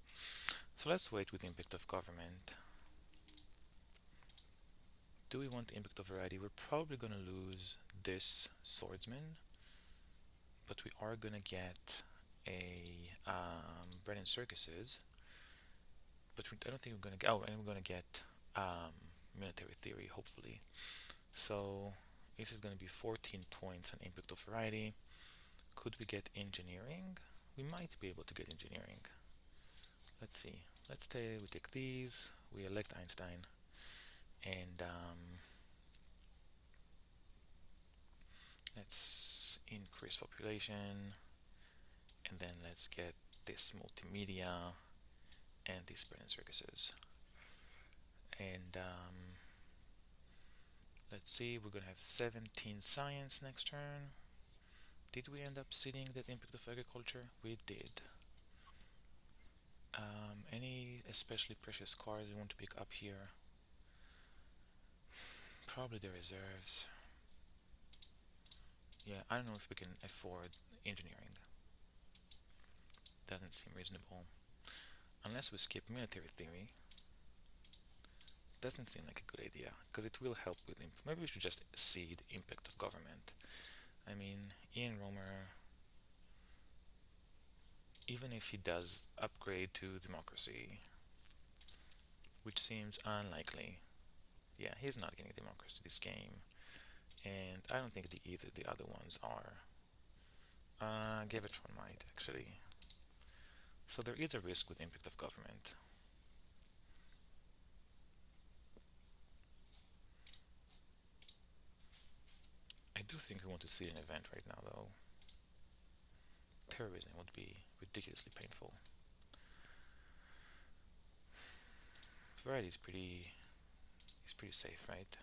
So let's wait with impact of government. Do we want the impact of variety? We're probably going to lose this swordsman, but we are going to get a bread and circuses. But I don't think we're going to get. Oh, and we're going to get military theory, hopefully. So this is going to be 14 points on impact of variety. Could we get engineering? We might be able to get engineering. Let's see. We take these. We elect Einstein, and let's increase population, and then let's get this multimedia and these bread and circuses. And let's see, we're gonna have 17 science next turn. Did we end up seeding that impact of agriculture? We did. Any especially precious cars we want to pick up here? Probably the reserves. Yeah, I don't know if we can afford engineering. Doesn't seem reasonable. Unless we skip military theory. Doesn't seem like a good idea, because it will help with maybe we should just seed impact of government. I mean, Ian Romer, even if he does upgrade to democracy, which seems unlikely, yeah, he's not getting democracy this game, and I don't think either the other ones are. Gavatron might, actually. So there is a risk with impact of government. I do think we want to see an event right now, though. Terrorism would be ridiculously painful. Variety is pretty safe, right?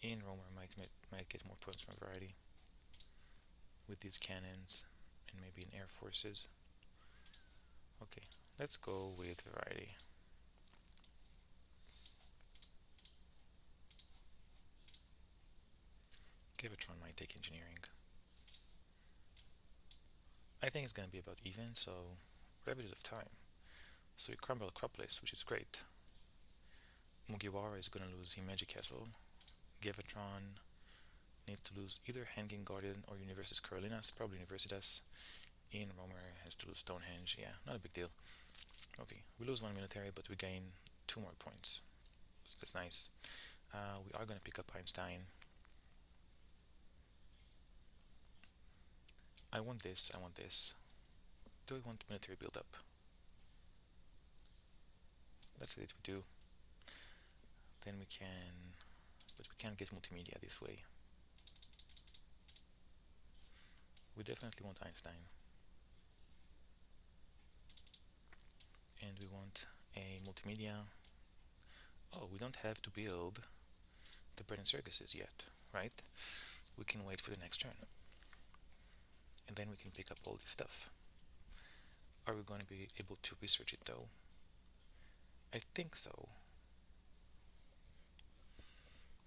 Ian Romer might get more points from variety with these cannons and maybe in air forces. Okay, let's go with variety. Givatron might take engineering. I think it's gonna be about even, so we're a bit of time. So we crumble Acropolis, which is great. Mugiwara is gonna lose Himeji Castle. Givatron needs to lose either Hanging Guardian or Universitas Carolinas, probably Universitas. Ian Romer has to lose Stonehenge, yeah, not a big deal. Okay, we lose one military, but we gain 2 more points. So that's nice. We are gonna pick up Einstein. I want this, I want this. Do we want military build-up? Let's say that we do. Then we can, but we can't get multimedia this way. We definitely want Einstein. And we want a multimedia. Oh, we don't have to build the bread and circuses yet, right? We can wait for the next turn. And then we can pick up all this stuff. Are we going to be able to research it though? I think so.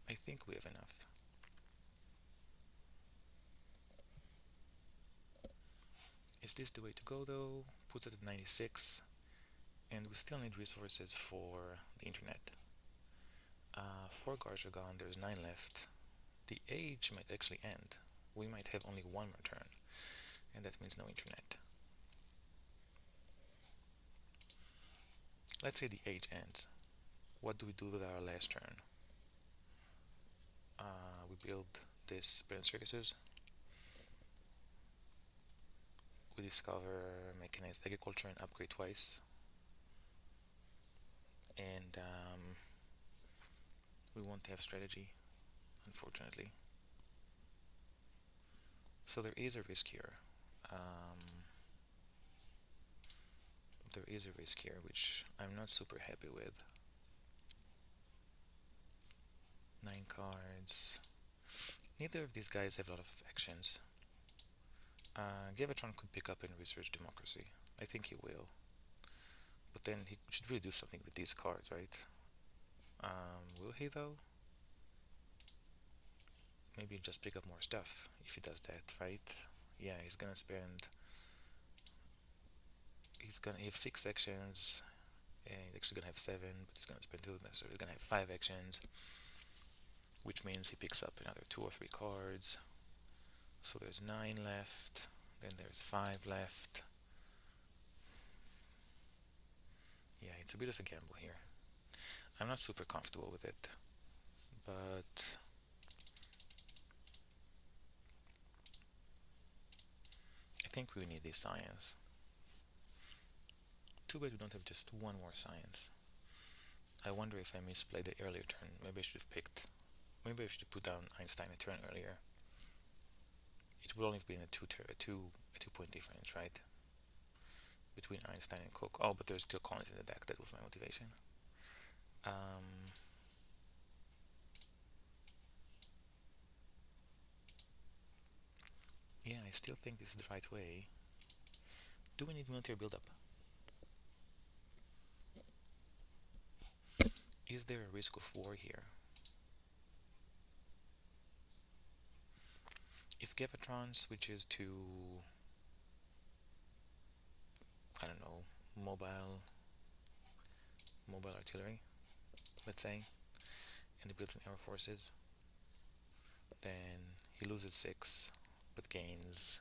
I think we have enough. Is this the way to go though? Puts it at 96. And we still need resources for the internet. 4 guards are gone, there's 9 left. The age might actually end. we might have only one more turn, and that means no internet. Let's say the age ends. What do we do with our last turn? We build this bread and circuses. We discover mechanized agriculture and upgrade twice. And we won't have strategy, unfortunately. So there is a risk here. Um, there is a risk here, which I'm not super happy with. 9 cards. Neither of these guys have a lot of actions. Gavatron could pick up and research democracy. I think he will. But then he should really do something with these cards, right? Will he though? Maybe just pick up more stuff if he does that, right? Yeah, he's gonna spend. He's gonna have 6 actions, and he's actually gonna have 7, but he's gonna spend 2, so he's gonna have 5 actions, which means he picks up another 2 or 3 cards. So there's 9 left, then there's 5 left. Yeah, it's a bit of a gamble here. I'm not super comfortable with it, but I think we need these science. Too bad we don't have just one more science. I wonder if I misplayed the earlier turn. Maybe I should have picked. Maybe I should have put down Einstein a turn earlier. It would only have been a two-point difference, right? Between Einstein and Cook. Oh, but there's still colonies in the deck. That was my motivation. Um, yeah, I still think this is the right way. Do we need military buildup? Is there a risk of war here? If Gavatron switches to, I don't know, mobile artillery, let's say, and he builds an air forces, then he loses 6, but gains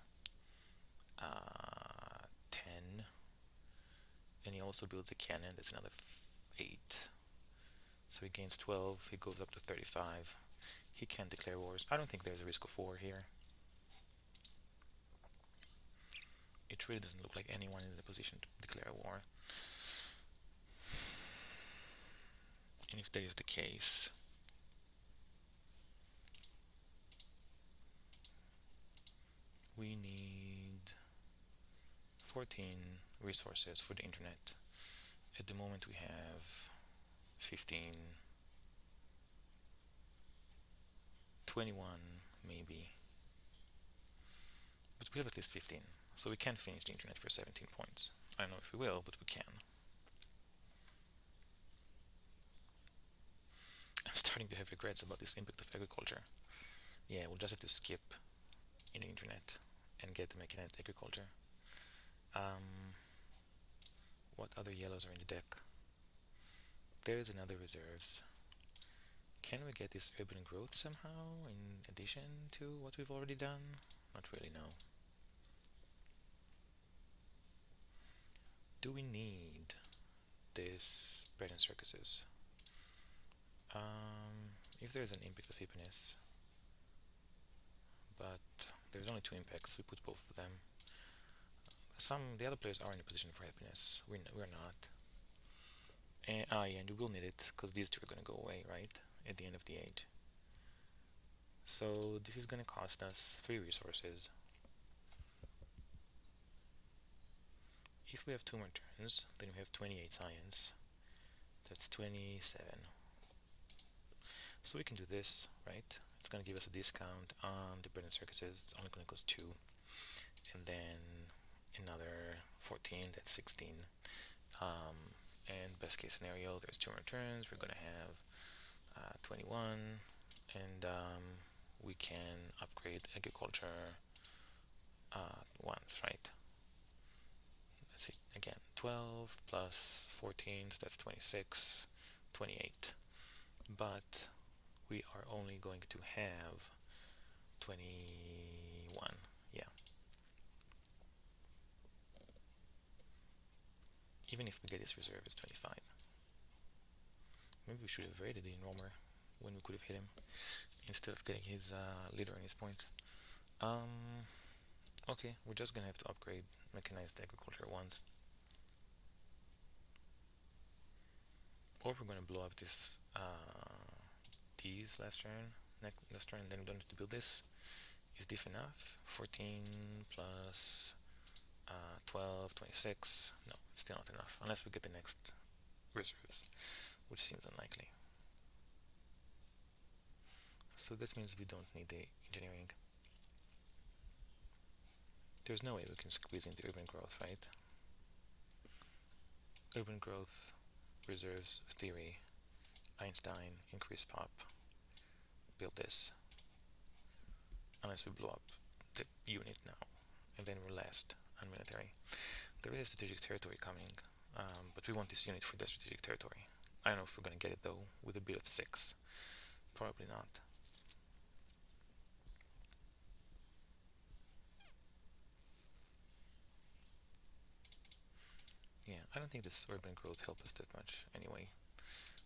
10, and he also builds a cannon. That's another 8. So he gains 12. He goes up to 35. He can declare wars. I don't think there's a risk of war here. It really doesn't look like anyone is in a position to declare war. And if that is the case, we need 14 resources for the internet. At the moment we have 15, 21 maybe, but we have at least 15, so we can finish the internet for 17 points. I don't know if we will, but we can. I'm starting to have regrets about this impact of agriculture. Yeah, we'll just have to skip in the internet and get the mechanized agriculture. What other yellows are in the deck? There is another reserves. Can we get this urban growth somehow in addition to what we've already done? Not really, no. Do we need this bread and circuses? If there's an impact of hippiness, but there's only 2 impacts, we put both of them. The other players are in a position for happiness. We're not. And yeah, and you will need it because these 2 are going to go away, right? At the end of the age. So this is going to cost us 3 resources. If we have 2 more turns, then we have 28 science. That's 27. So we can do this, right? It's going to give us a discount on the bread and circuses. It's only going to cost 2. And then another 14, that's 16. And best case scenario, there's 2 more turns. We're going to have 21. And we can upgrade agriculture once, right? Let's see, again, 12 plus 14, so that's 26, 28. But we are only going to have 20, even if we get this reserve, it's 25. Maybe we should have raided the Enromer when we could have hit him instead of getting his leader and his points. Okay, we're just gonna have to upgrade mechanized agriculture once. Or we're gonna blow up this these last turn, next turn, and then we don't have to build this. Is diff enough? 14 plus 12, 26. No, it's still not enough unless we get the next reserves, which seems unlikely. So that means we don't need the engineering. There's no way we can squeeze into urban growth, right? Urban growth, reserves, theory, Einstein, increase pop, build this. Unless we blow up the unit now, and then we're last on military. There is strategic territory coming, but we want this unit for the strategic territory. I don't know if we're gonna get it though, with a bid of 6. Probably not. Yeah, I don't think this urban growth helps us that much anyway.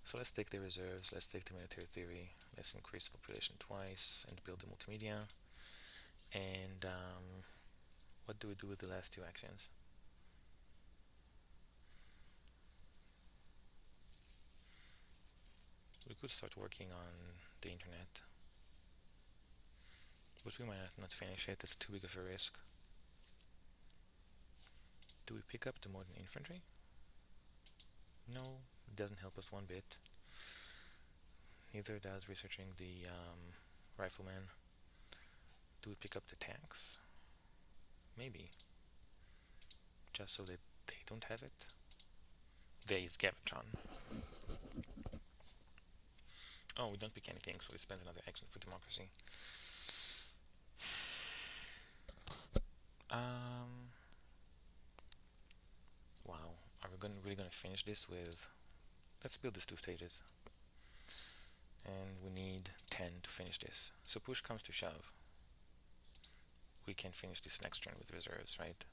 So let's take the reserves, let's take the military theory, let's increase population twice and build the multimedia. And what do we do with the last 2 actions? We could start working on the internet, but we might not finish it, it's too big of a risk. Do we pick up the modern infantry? No, it doesn't help us one bit. Neither does researching the riflemen. Do we pick up the tanks? Maybe. Just so that they don't have it. There is Gavatron. Oh, we don't pick anything, so we spend another action for democracy. Wow. Are we really gonna finish this with... Let's build this 2 stages. And we need 10 to finish this. So push comes to shove. We can finish this next turn with reserves, right?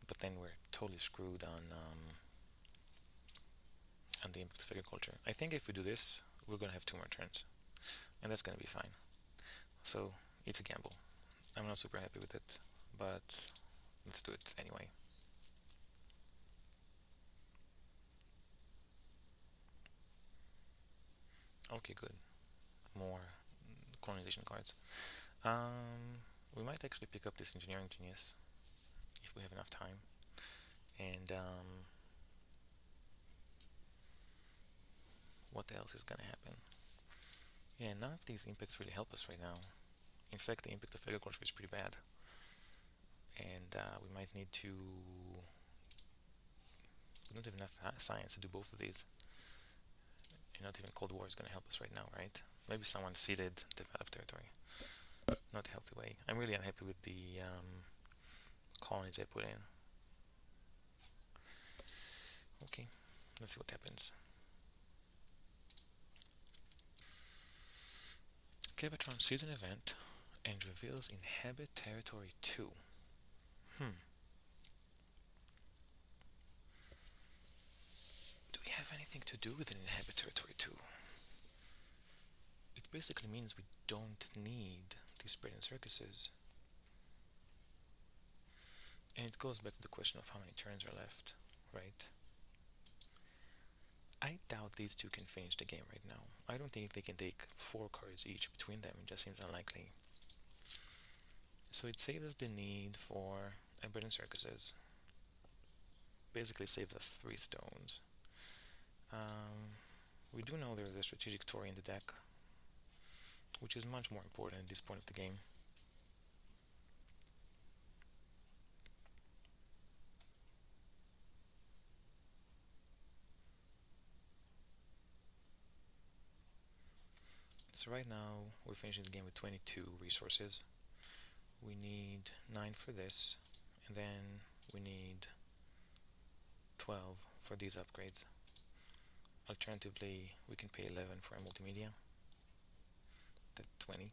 But then we're totally screwed on the impact of agriculture. I think if we do this, we're gonna have 2 more turns, and that's gonna be fine. So it's a gamble. I'm not super happy with it, but let's do it anyway. Okay, good. More colonization cards. We might actually pick up this engineering genius if we have enough time. And what else is gonna happen? Yeah, none of these impacts really help us right now. In fact, the impact of agriculture is pretty bad. And we might need to... We don't have enough science to do both of these. And not even Cold War is gonna help us right now, right? Maybe someone ceded developed territory. Not a healthy way. I'm really unhappy with the colonies I put in. Okay, let's see what happens. Gavatron sees an event and reveals Inhabit Territory 2. Do we have anything to do with an Inhabit Territory 2? It basically means we don't need these bread and circuses. And it goes back to the question of how many turns are left, right? I doubt these 2 can finish the game right now. I don't think they can take 4 cards each between them. It just seems unlikely. So it saves us the need for bread and circuses. Basically saves us 3 stones. We do know there's a strategic Tory in the deck, which is much more important at this point of the game. So right now we're finishing the game with 22 resources. We need 9 for this, and then we need 12 for these upgrades. Alternatively, we can pay 11 for a multimedia. That's 20.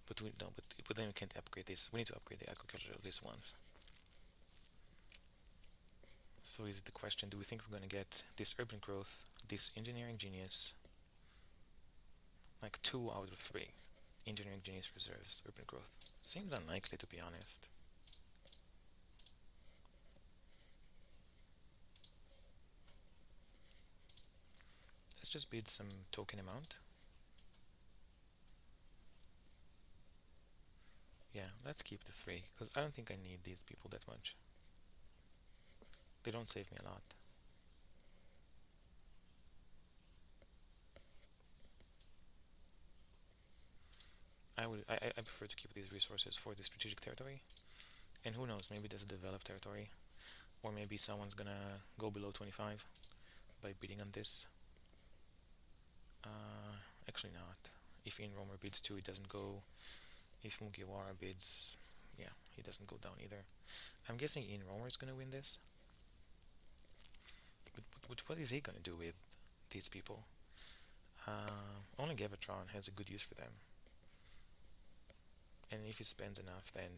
But we don't. But then we can't upgrade this. We need to upgrade the agriculture at least once. So is the question, do we think we're going to get this urban growth, this engineering genius, like 2 out of 3 engineering genius reserves urban growth? Seems unlikely, to be honest. Let's just bid some token amount. Yeah, let's keep the 3, because I don't think I need these people that much. They don't save me a lot. I prefer to keep these resources for the strategic territory. And who knows, maybe there's a developed territory. Or maybe someone's gonna go below 25 by bidding on this. Actually not. If In Romer bids 2, it doesn't go. If Mugiwara bids, yeah, he doesn't go down either. I'm guessing In Romer is gonna win this. But what is he gonna do with these people? Only Gavatron has a good use for them. And if he spends enough, then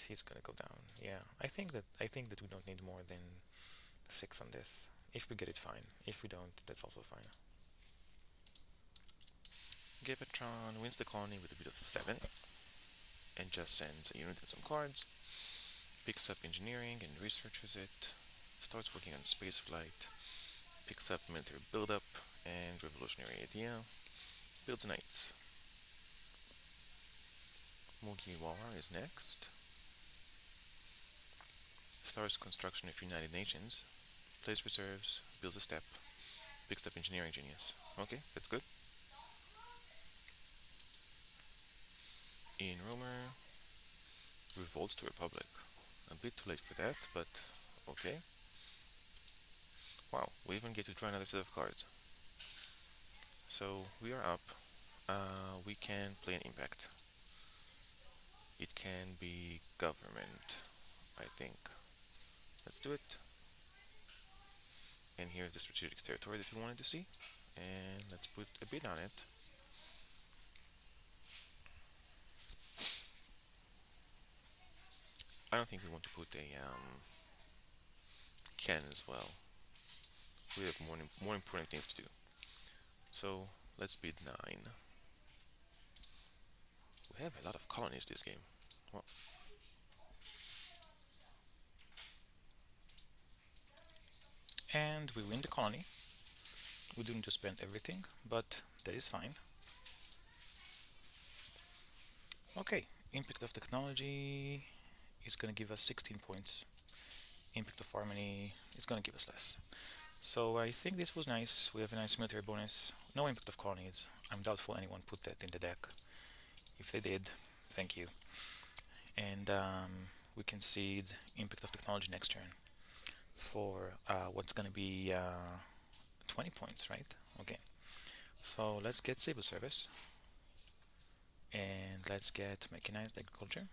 he's gonna go down. Yeah, I think that we don't need more than 6 on this. If we get it, fine. If we don't, that's also fine. Gavatron wins the colony with a bid of 7 and just sends a unit and some cards. Picks up engineering and researches it. Starts working on spaceflight. Picks up military buildup and revolutionary idea. Builds knights. Mugiwara is next. Starts construction of United Nations. Plays reserves. Builds a step. Picks up engineering genius. Okay, that's good. In Romer, revolts to Republic. A bit too late for that, but okay. Wow, we even get to draw another set of cards. So we are up. We can play an impact. It can be government, I think. Let's do it. And here's the strategic territory that we wanted to see. And let's put a bid on it. I don't think we want to put a cannon as well. We have more important things to do. So let's bid 9. We have a lot of colonies this game. Well, and we win the colony. We didn't just spend everything, but that is fine. Okay, impact of technology is gonna give us 16 points. Impact of harmony is gonna give us less. So I think this was nice. We have a nice military bonus. No impact of colonies. I'm doubtful anyone put that in the deck. If they did, thank you. And we concede impact of technology next turn for what's gonna be 20 points, right? Okay. So let's get civil service. And let's get mechanized agriculture.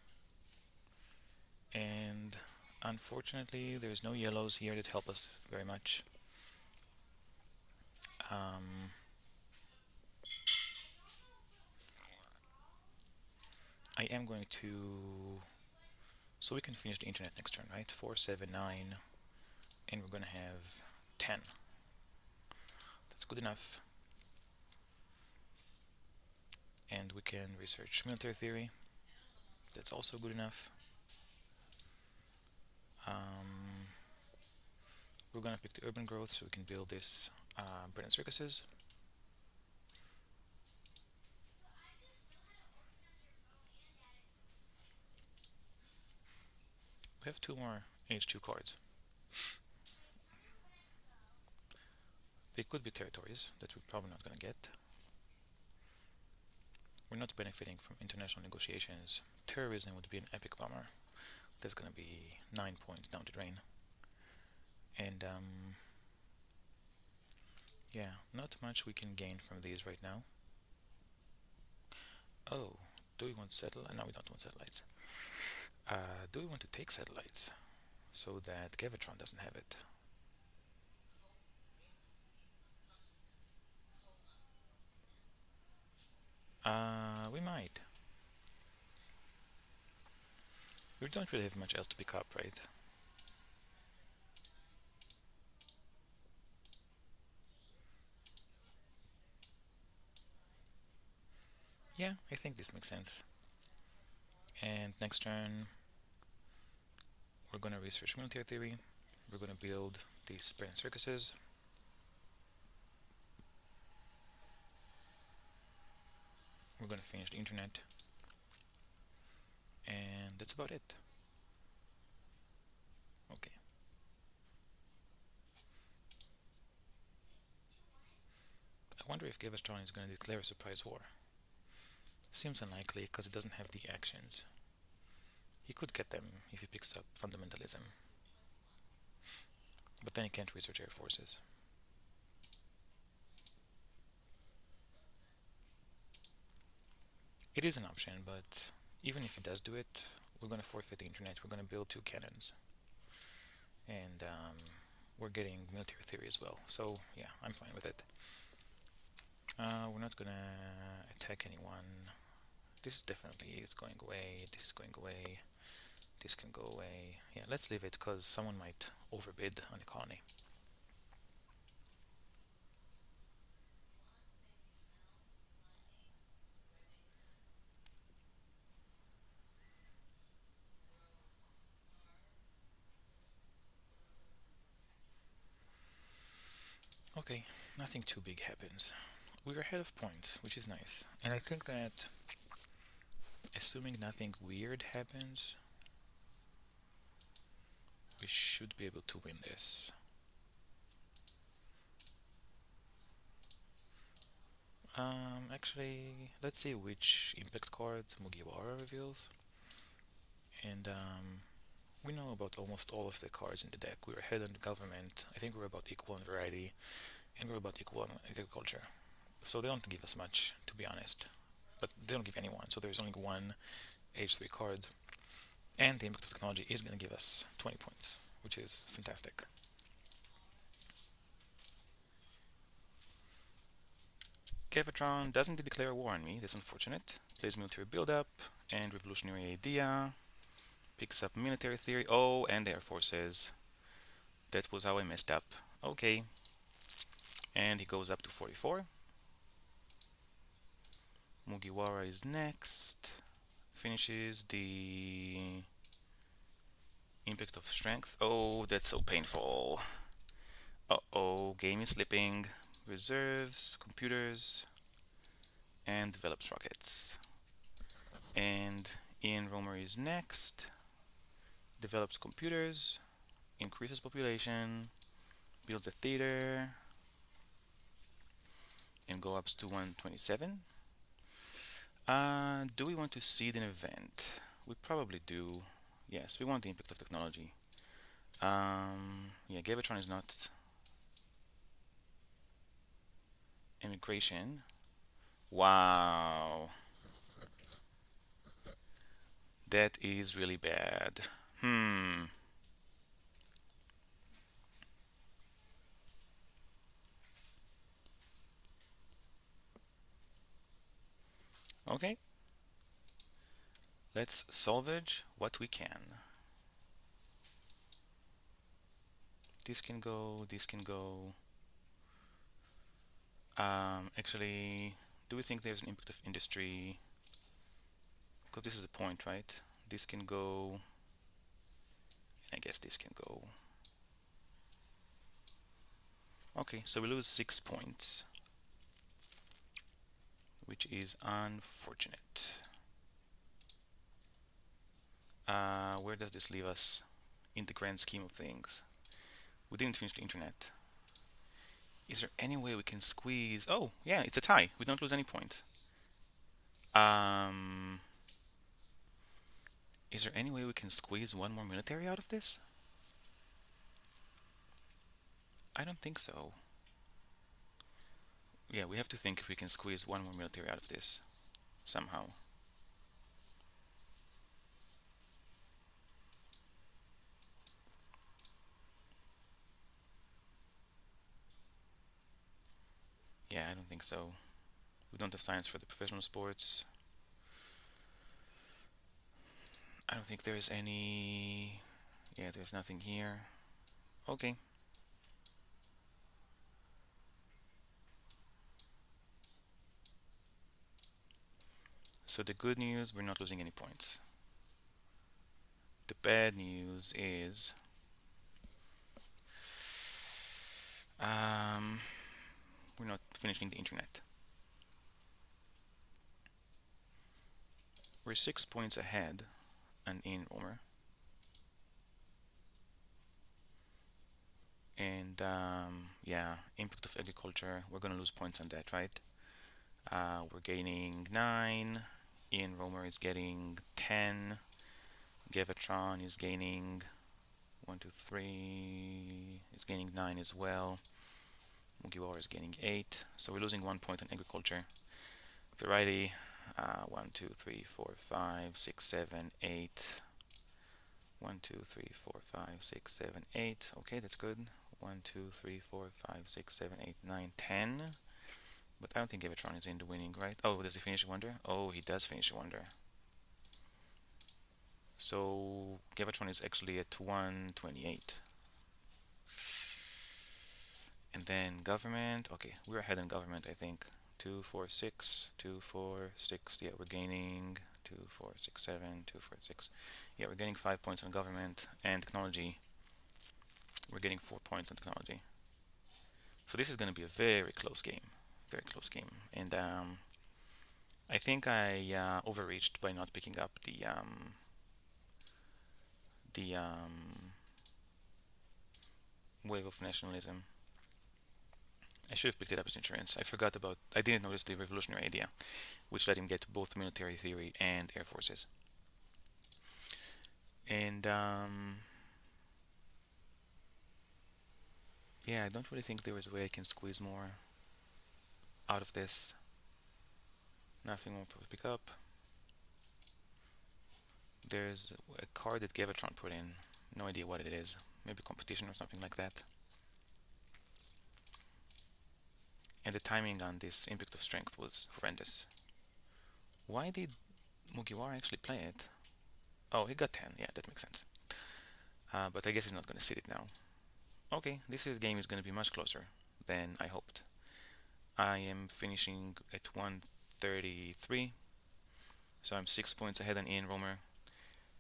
And unfortunately, there's no yellows here that help us very much. I am going to... So we can finish the internet next turn, right? 4, 7, 9, and we're gonna have 10. That's good enough. And we can research military theory. That's also good enough. We're gonna pick the urban growth so we can build this bread and circuses. We have 2 more H2 cards. They could be territories that we're probably not gonna get. We're not benefiting from international negotiations. Terrorism would be an epic bummer. That's gonna be 9 points down the drain. And yeah, not much we can gain from these right now. Oh, do we want satellite? No, we don't want satellites. Do we want to take satellites so that Gavatron doesn't have it? We might. We don't really have much else to pick up, right? Yeah, I think this makes sense. And next turn, we're gonna research military theory. We're gonna build these spread circuses. We're gonna finish the internet. And that's about it. Okay. I wonder if Gavatron is gonna declare a surprise war. Seems unlikely because it doesn't have the actions. He could get them if he picks up fundamentalism. But then he can't research air forces. It is an option, but even if he does do it, we're going to forfeit the internet. We're going to build two cannons. And we're getting military theory as well. So, yeah, I'm fine with it. We're not going to attack anyone. This is definitely is going away. This is going away. This can go away. Yeah, let's leave it because someone might overbid on the colony. Okay, nothing too big happens. We're ahead of points, which is nice. And I think that assuming nothing weird happens, we should be able to win this. Actually, let's see which impact card Mugiwara reveals. And we know about almost all of the cards in the deck. We're ahead on the government. I think we're about equal in variety, and we're about equal in agriculture. So they don't give us much, to be honest. But they don't give anyone, so there's only one H3 card. And the impact of technology is going to give us 20 points, which is fantastic. Kevatron doesn't declare war on me, that's unfortunate. Plays military build-up and revolutionary idea. Picks up military theory. Oh, and air forces. That was how I messed up. Okay. And he goes up to 44. Mugiwara is next. Finishes the impact of strength. Oh, that's so painful. Uh-oh, game is slipping. Reserves, computers, and develops rockets. And Ian Romer is next. Develops computers, increases population, builds a theater, and go up to 127. Do we want to seed an event? We probably do. Yes, we want the impact of technology. Yeah, Gavatron is not immigration. Wow, that is really bad. Hmm. Okay, let's salvage what we can. This can go, this can go. Actually, do we think there's an impact of industry? Because this is a point, right? This can go, and I guess this can go. Okay, so we lose 6 points, which is unfortunate. Where does this leave us in the grand scheme of things? We didn't finish the internet. Is there any way we can squeeze? Oh, yeah, it's a tie. We don't lose any points. Um, is there any way we can squeeze one more military out of this? I don't think so. Yeah, we have to think if we can squeeze one more military out of this somehow. Yeah, I don't think so. We don't have science for the professional sports. I don't think there's any. Yeah, there's nothing here. Okay. So the good news, we're not losing any points. The bad news is we're not finishing the internet. We're 6 points ahead and in Romer. And yeah, impact of agriculture, we're gonna lose points on that, right? We're gaining 9. Ian Romer is getting 10. Gavatron is gaining 1, 2, 3. Is gaining 9 as well. Mugiwara is gaining 8. So we're losing 1 point on agriculture. Variety, 1, 2, 3, 4, 5, 6, 7, 8. 1, 2, 3, 4, 5, 6, 7, 8. Okay, that's good. 1, 2, 3, 4, 5, 6, 7, 8, 9, 10. But I don't think Gavatron is in the winning, right? Oh, does he finish a wonder? Oh, he does finish a wonder. So Gavatron is actually at 128. And then government. Okay, we're ahead in government, I think. 2, 4, 6, 2, 4, 6. Yeah, we're gaining 2, 4, 6, 7, 2, 4, 6. Yeah, we're getting 5 points on government and technology. We're getting 4 points on technology. So this is going to be a very close game. Very close game. And I think I overreached by not picking up the wave of nationalism. I should have picked it up as insurance. I didn't notice the revolutionary idea, which let him get both military theory and air forces. And yeah, I don't really think there is a way I can squeeze more out of this. Nothing more to pick up. There's a card that Gavatron put in. No idea what it is. Maybe competition or something like that. And the timing on this impact of strength was horrendous. Why did Mugiwara actually play it? Oh, he got 10. Yeah, that makes sense. But I guess he's not going to sit it now. Okay, this game is going to be much closer than I hoped. I am finishing at 133, so I'm 6 points ahead on Ian Romer.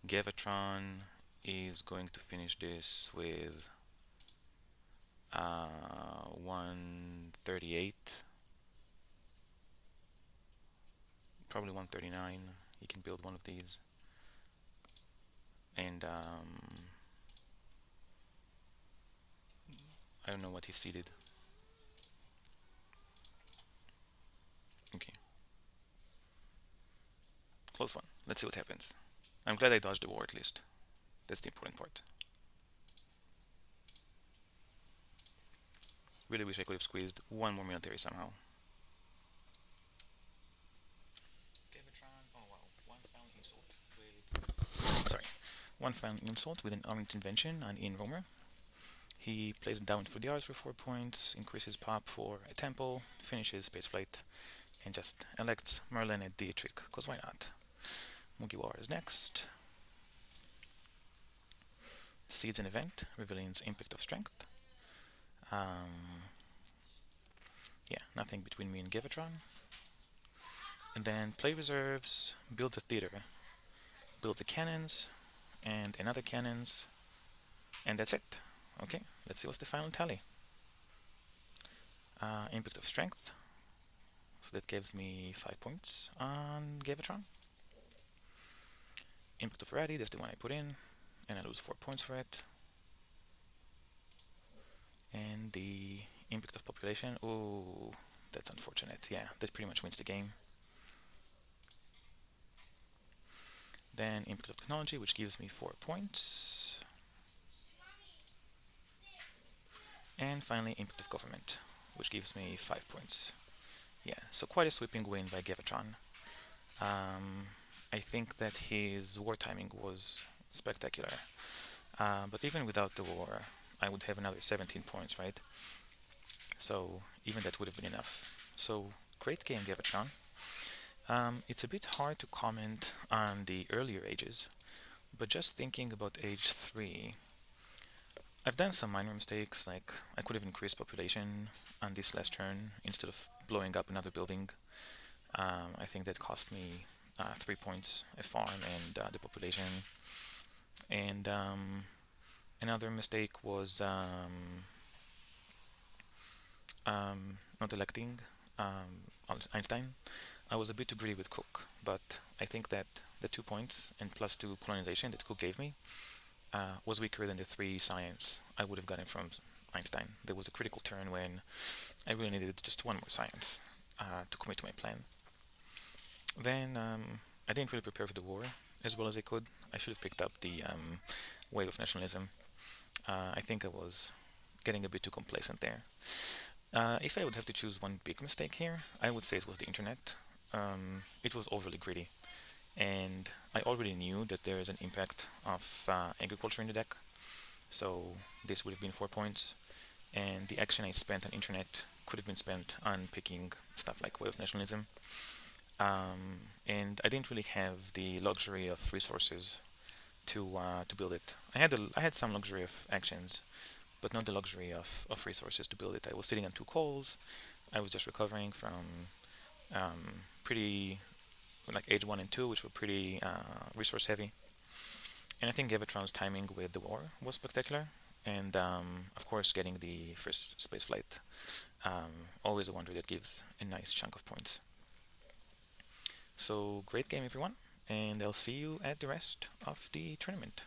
Gavatron is going to finish this with 138, probably 139. He can build one of these. And I don't know what he seeded. Okay. Close one. Let's see what happens. I'm glad I dodged the war at least. That's the important part. Really wish I could have squeezed one more military somehow. Oh wow, one found insult with... Sorry. One found insult with an armed invention on Ian Romer. He plays down for the arts for 4 points, increases pop for a temple, finishes spaceflight, and just elects Merlin and Dietrich, because why not? Mugiwara is next. Seeds an event, revealing impact of strength. Yeah, nothing between me and Gavatron. And then play reserves, build a theater, build the cannons, and another cannons, and that's it. Okay, let's see what's the final tally. Impact of strength, so that gives me 5 points on Gavatron. Impact of variety, that's the one I put in, and I lose 4 points for it. And the impact of population, oh, that's unfortunate. Yeah, that pretty much wins the game. Then impact of technology, which gives me 4 points. And finally, impact of government, which gives me 5 points. Yeah, so quite a sweeping win by Gavatron. I think that his war timing was spectacular. But even without the war, I would have another 17 points, right? So even that would have been enough. So great game, Gavatron. It's a bit hard to comment on the earlier ages, but just thinking about age 3, I've done some minor mistakes, like I could have increased population on this last turn instead of blowing up another building. I think that cost me 3 points a farm and the population. And another mistake was not electing Einstein. I was a bit too greedy with Cook, but I think that the 2 points and +2 colonization that Cook gave me was weaker than the 3 science I would have gotten from Einstein. There was a critical turn when I really needed just 1 more science to commit to my plan. Then I didn't really prepare for the war as well as I could. I should have picked up the wave of nationalism. I think I was getting a bit too complacent there. If I would have to choose one big mistake here, I would say it was the internet. It was overly greedy, and I already knew that there is an impact of agriculture in the deck, so this would have been 4 points, and the action I spent on internet could have been spent on picking stuff like wave of nationalism. And I didn't really have the luxury of resources to build it. I had some luxury of actions, but not the luxury of resources to build it. I was sitting on 2 coals. I was just recovering from pretty like age 1 and 2, which were pretty resource heavy. And I think Gavatron's timing with the war was spectacular. And of course, getting the first space flight, always a wonder that gives a nice chunk of points. So great game, everyone, and I'll see you at the rest of the tournament.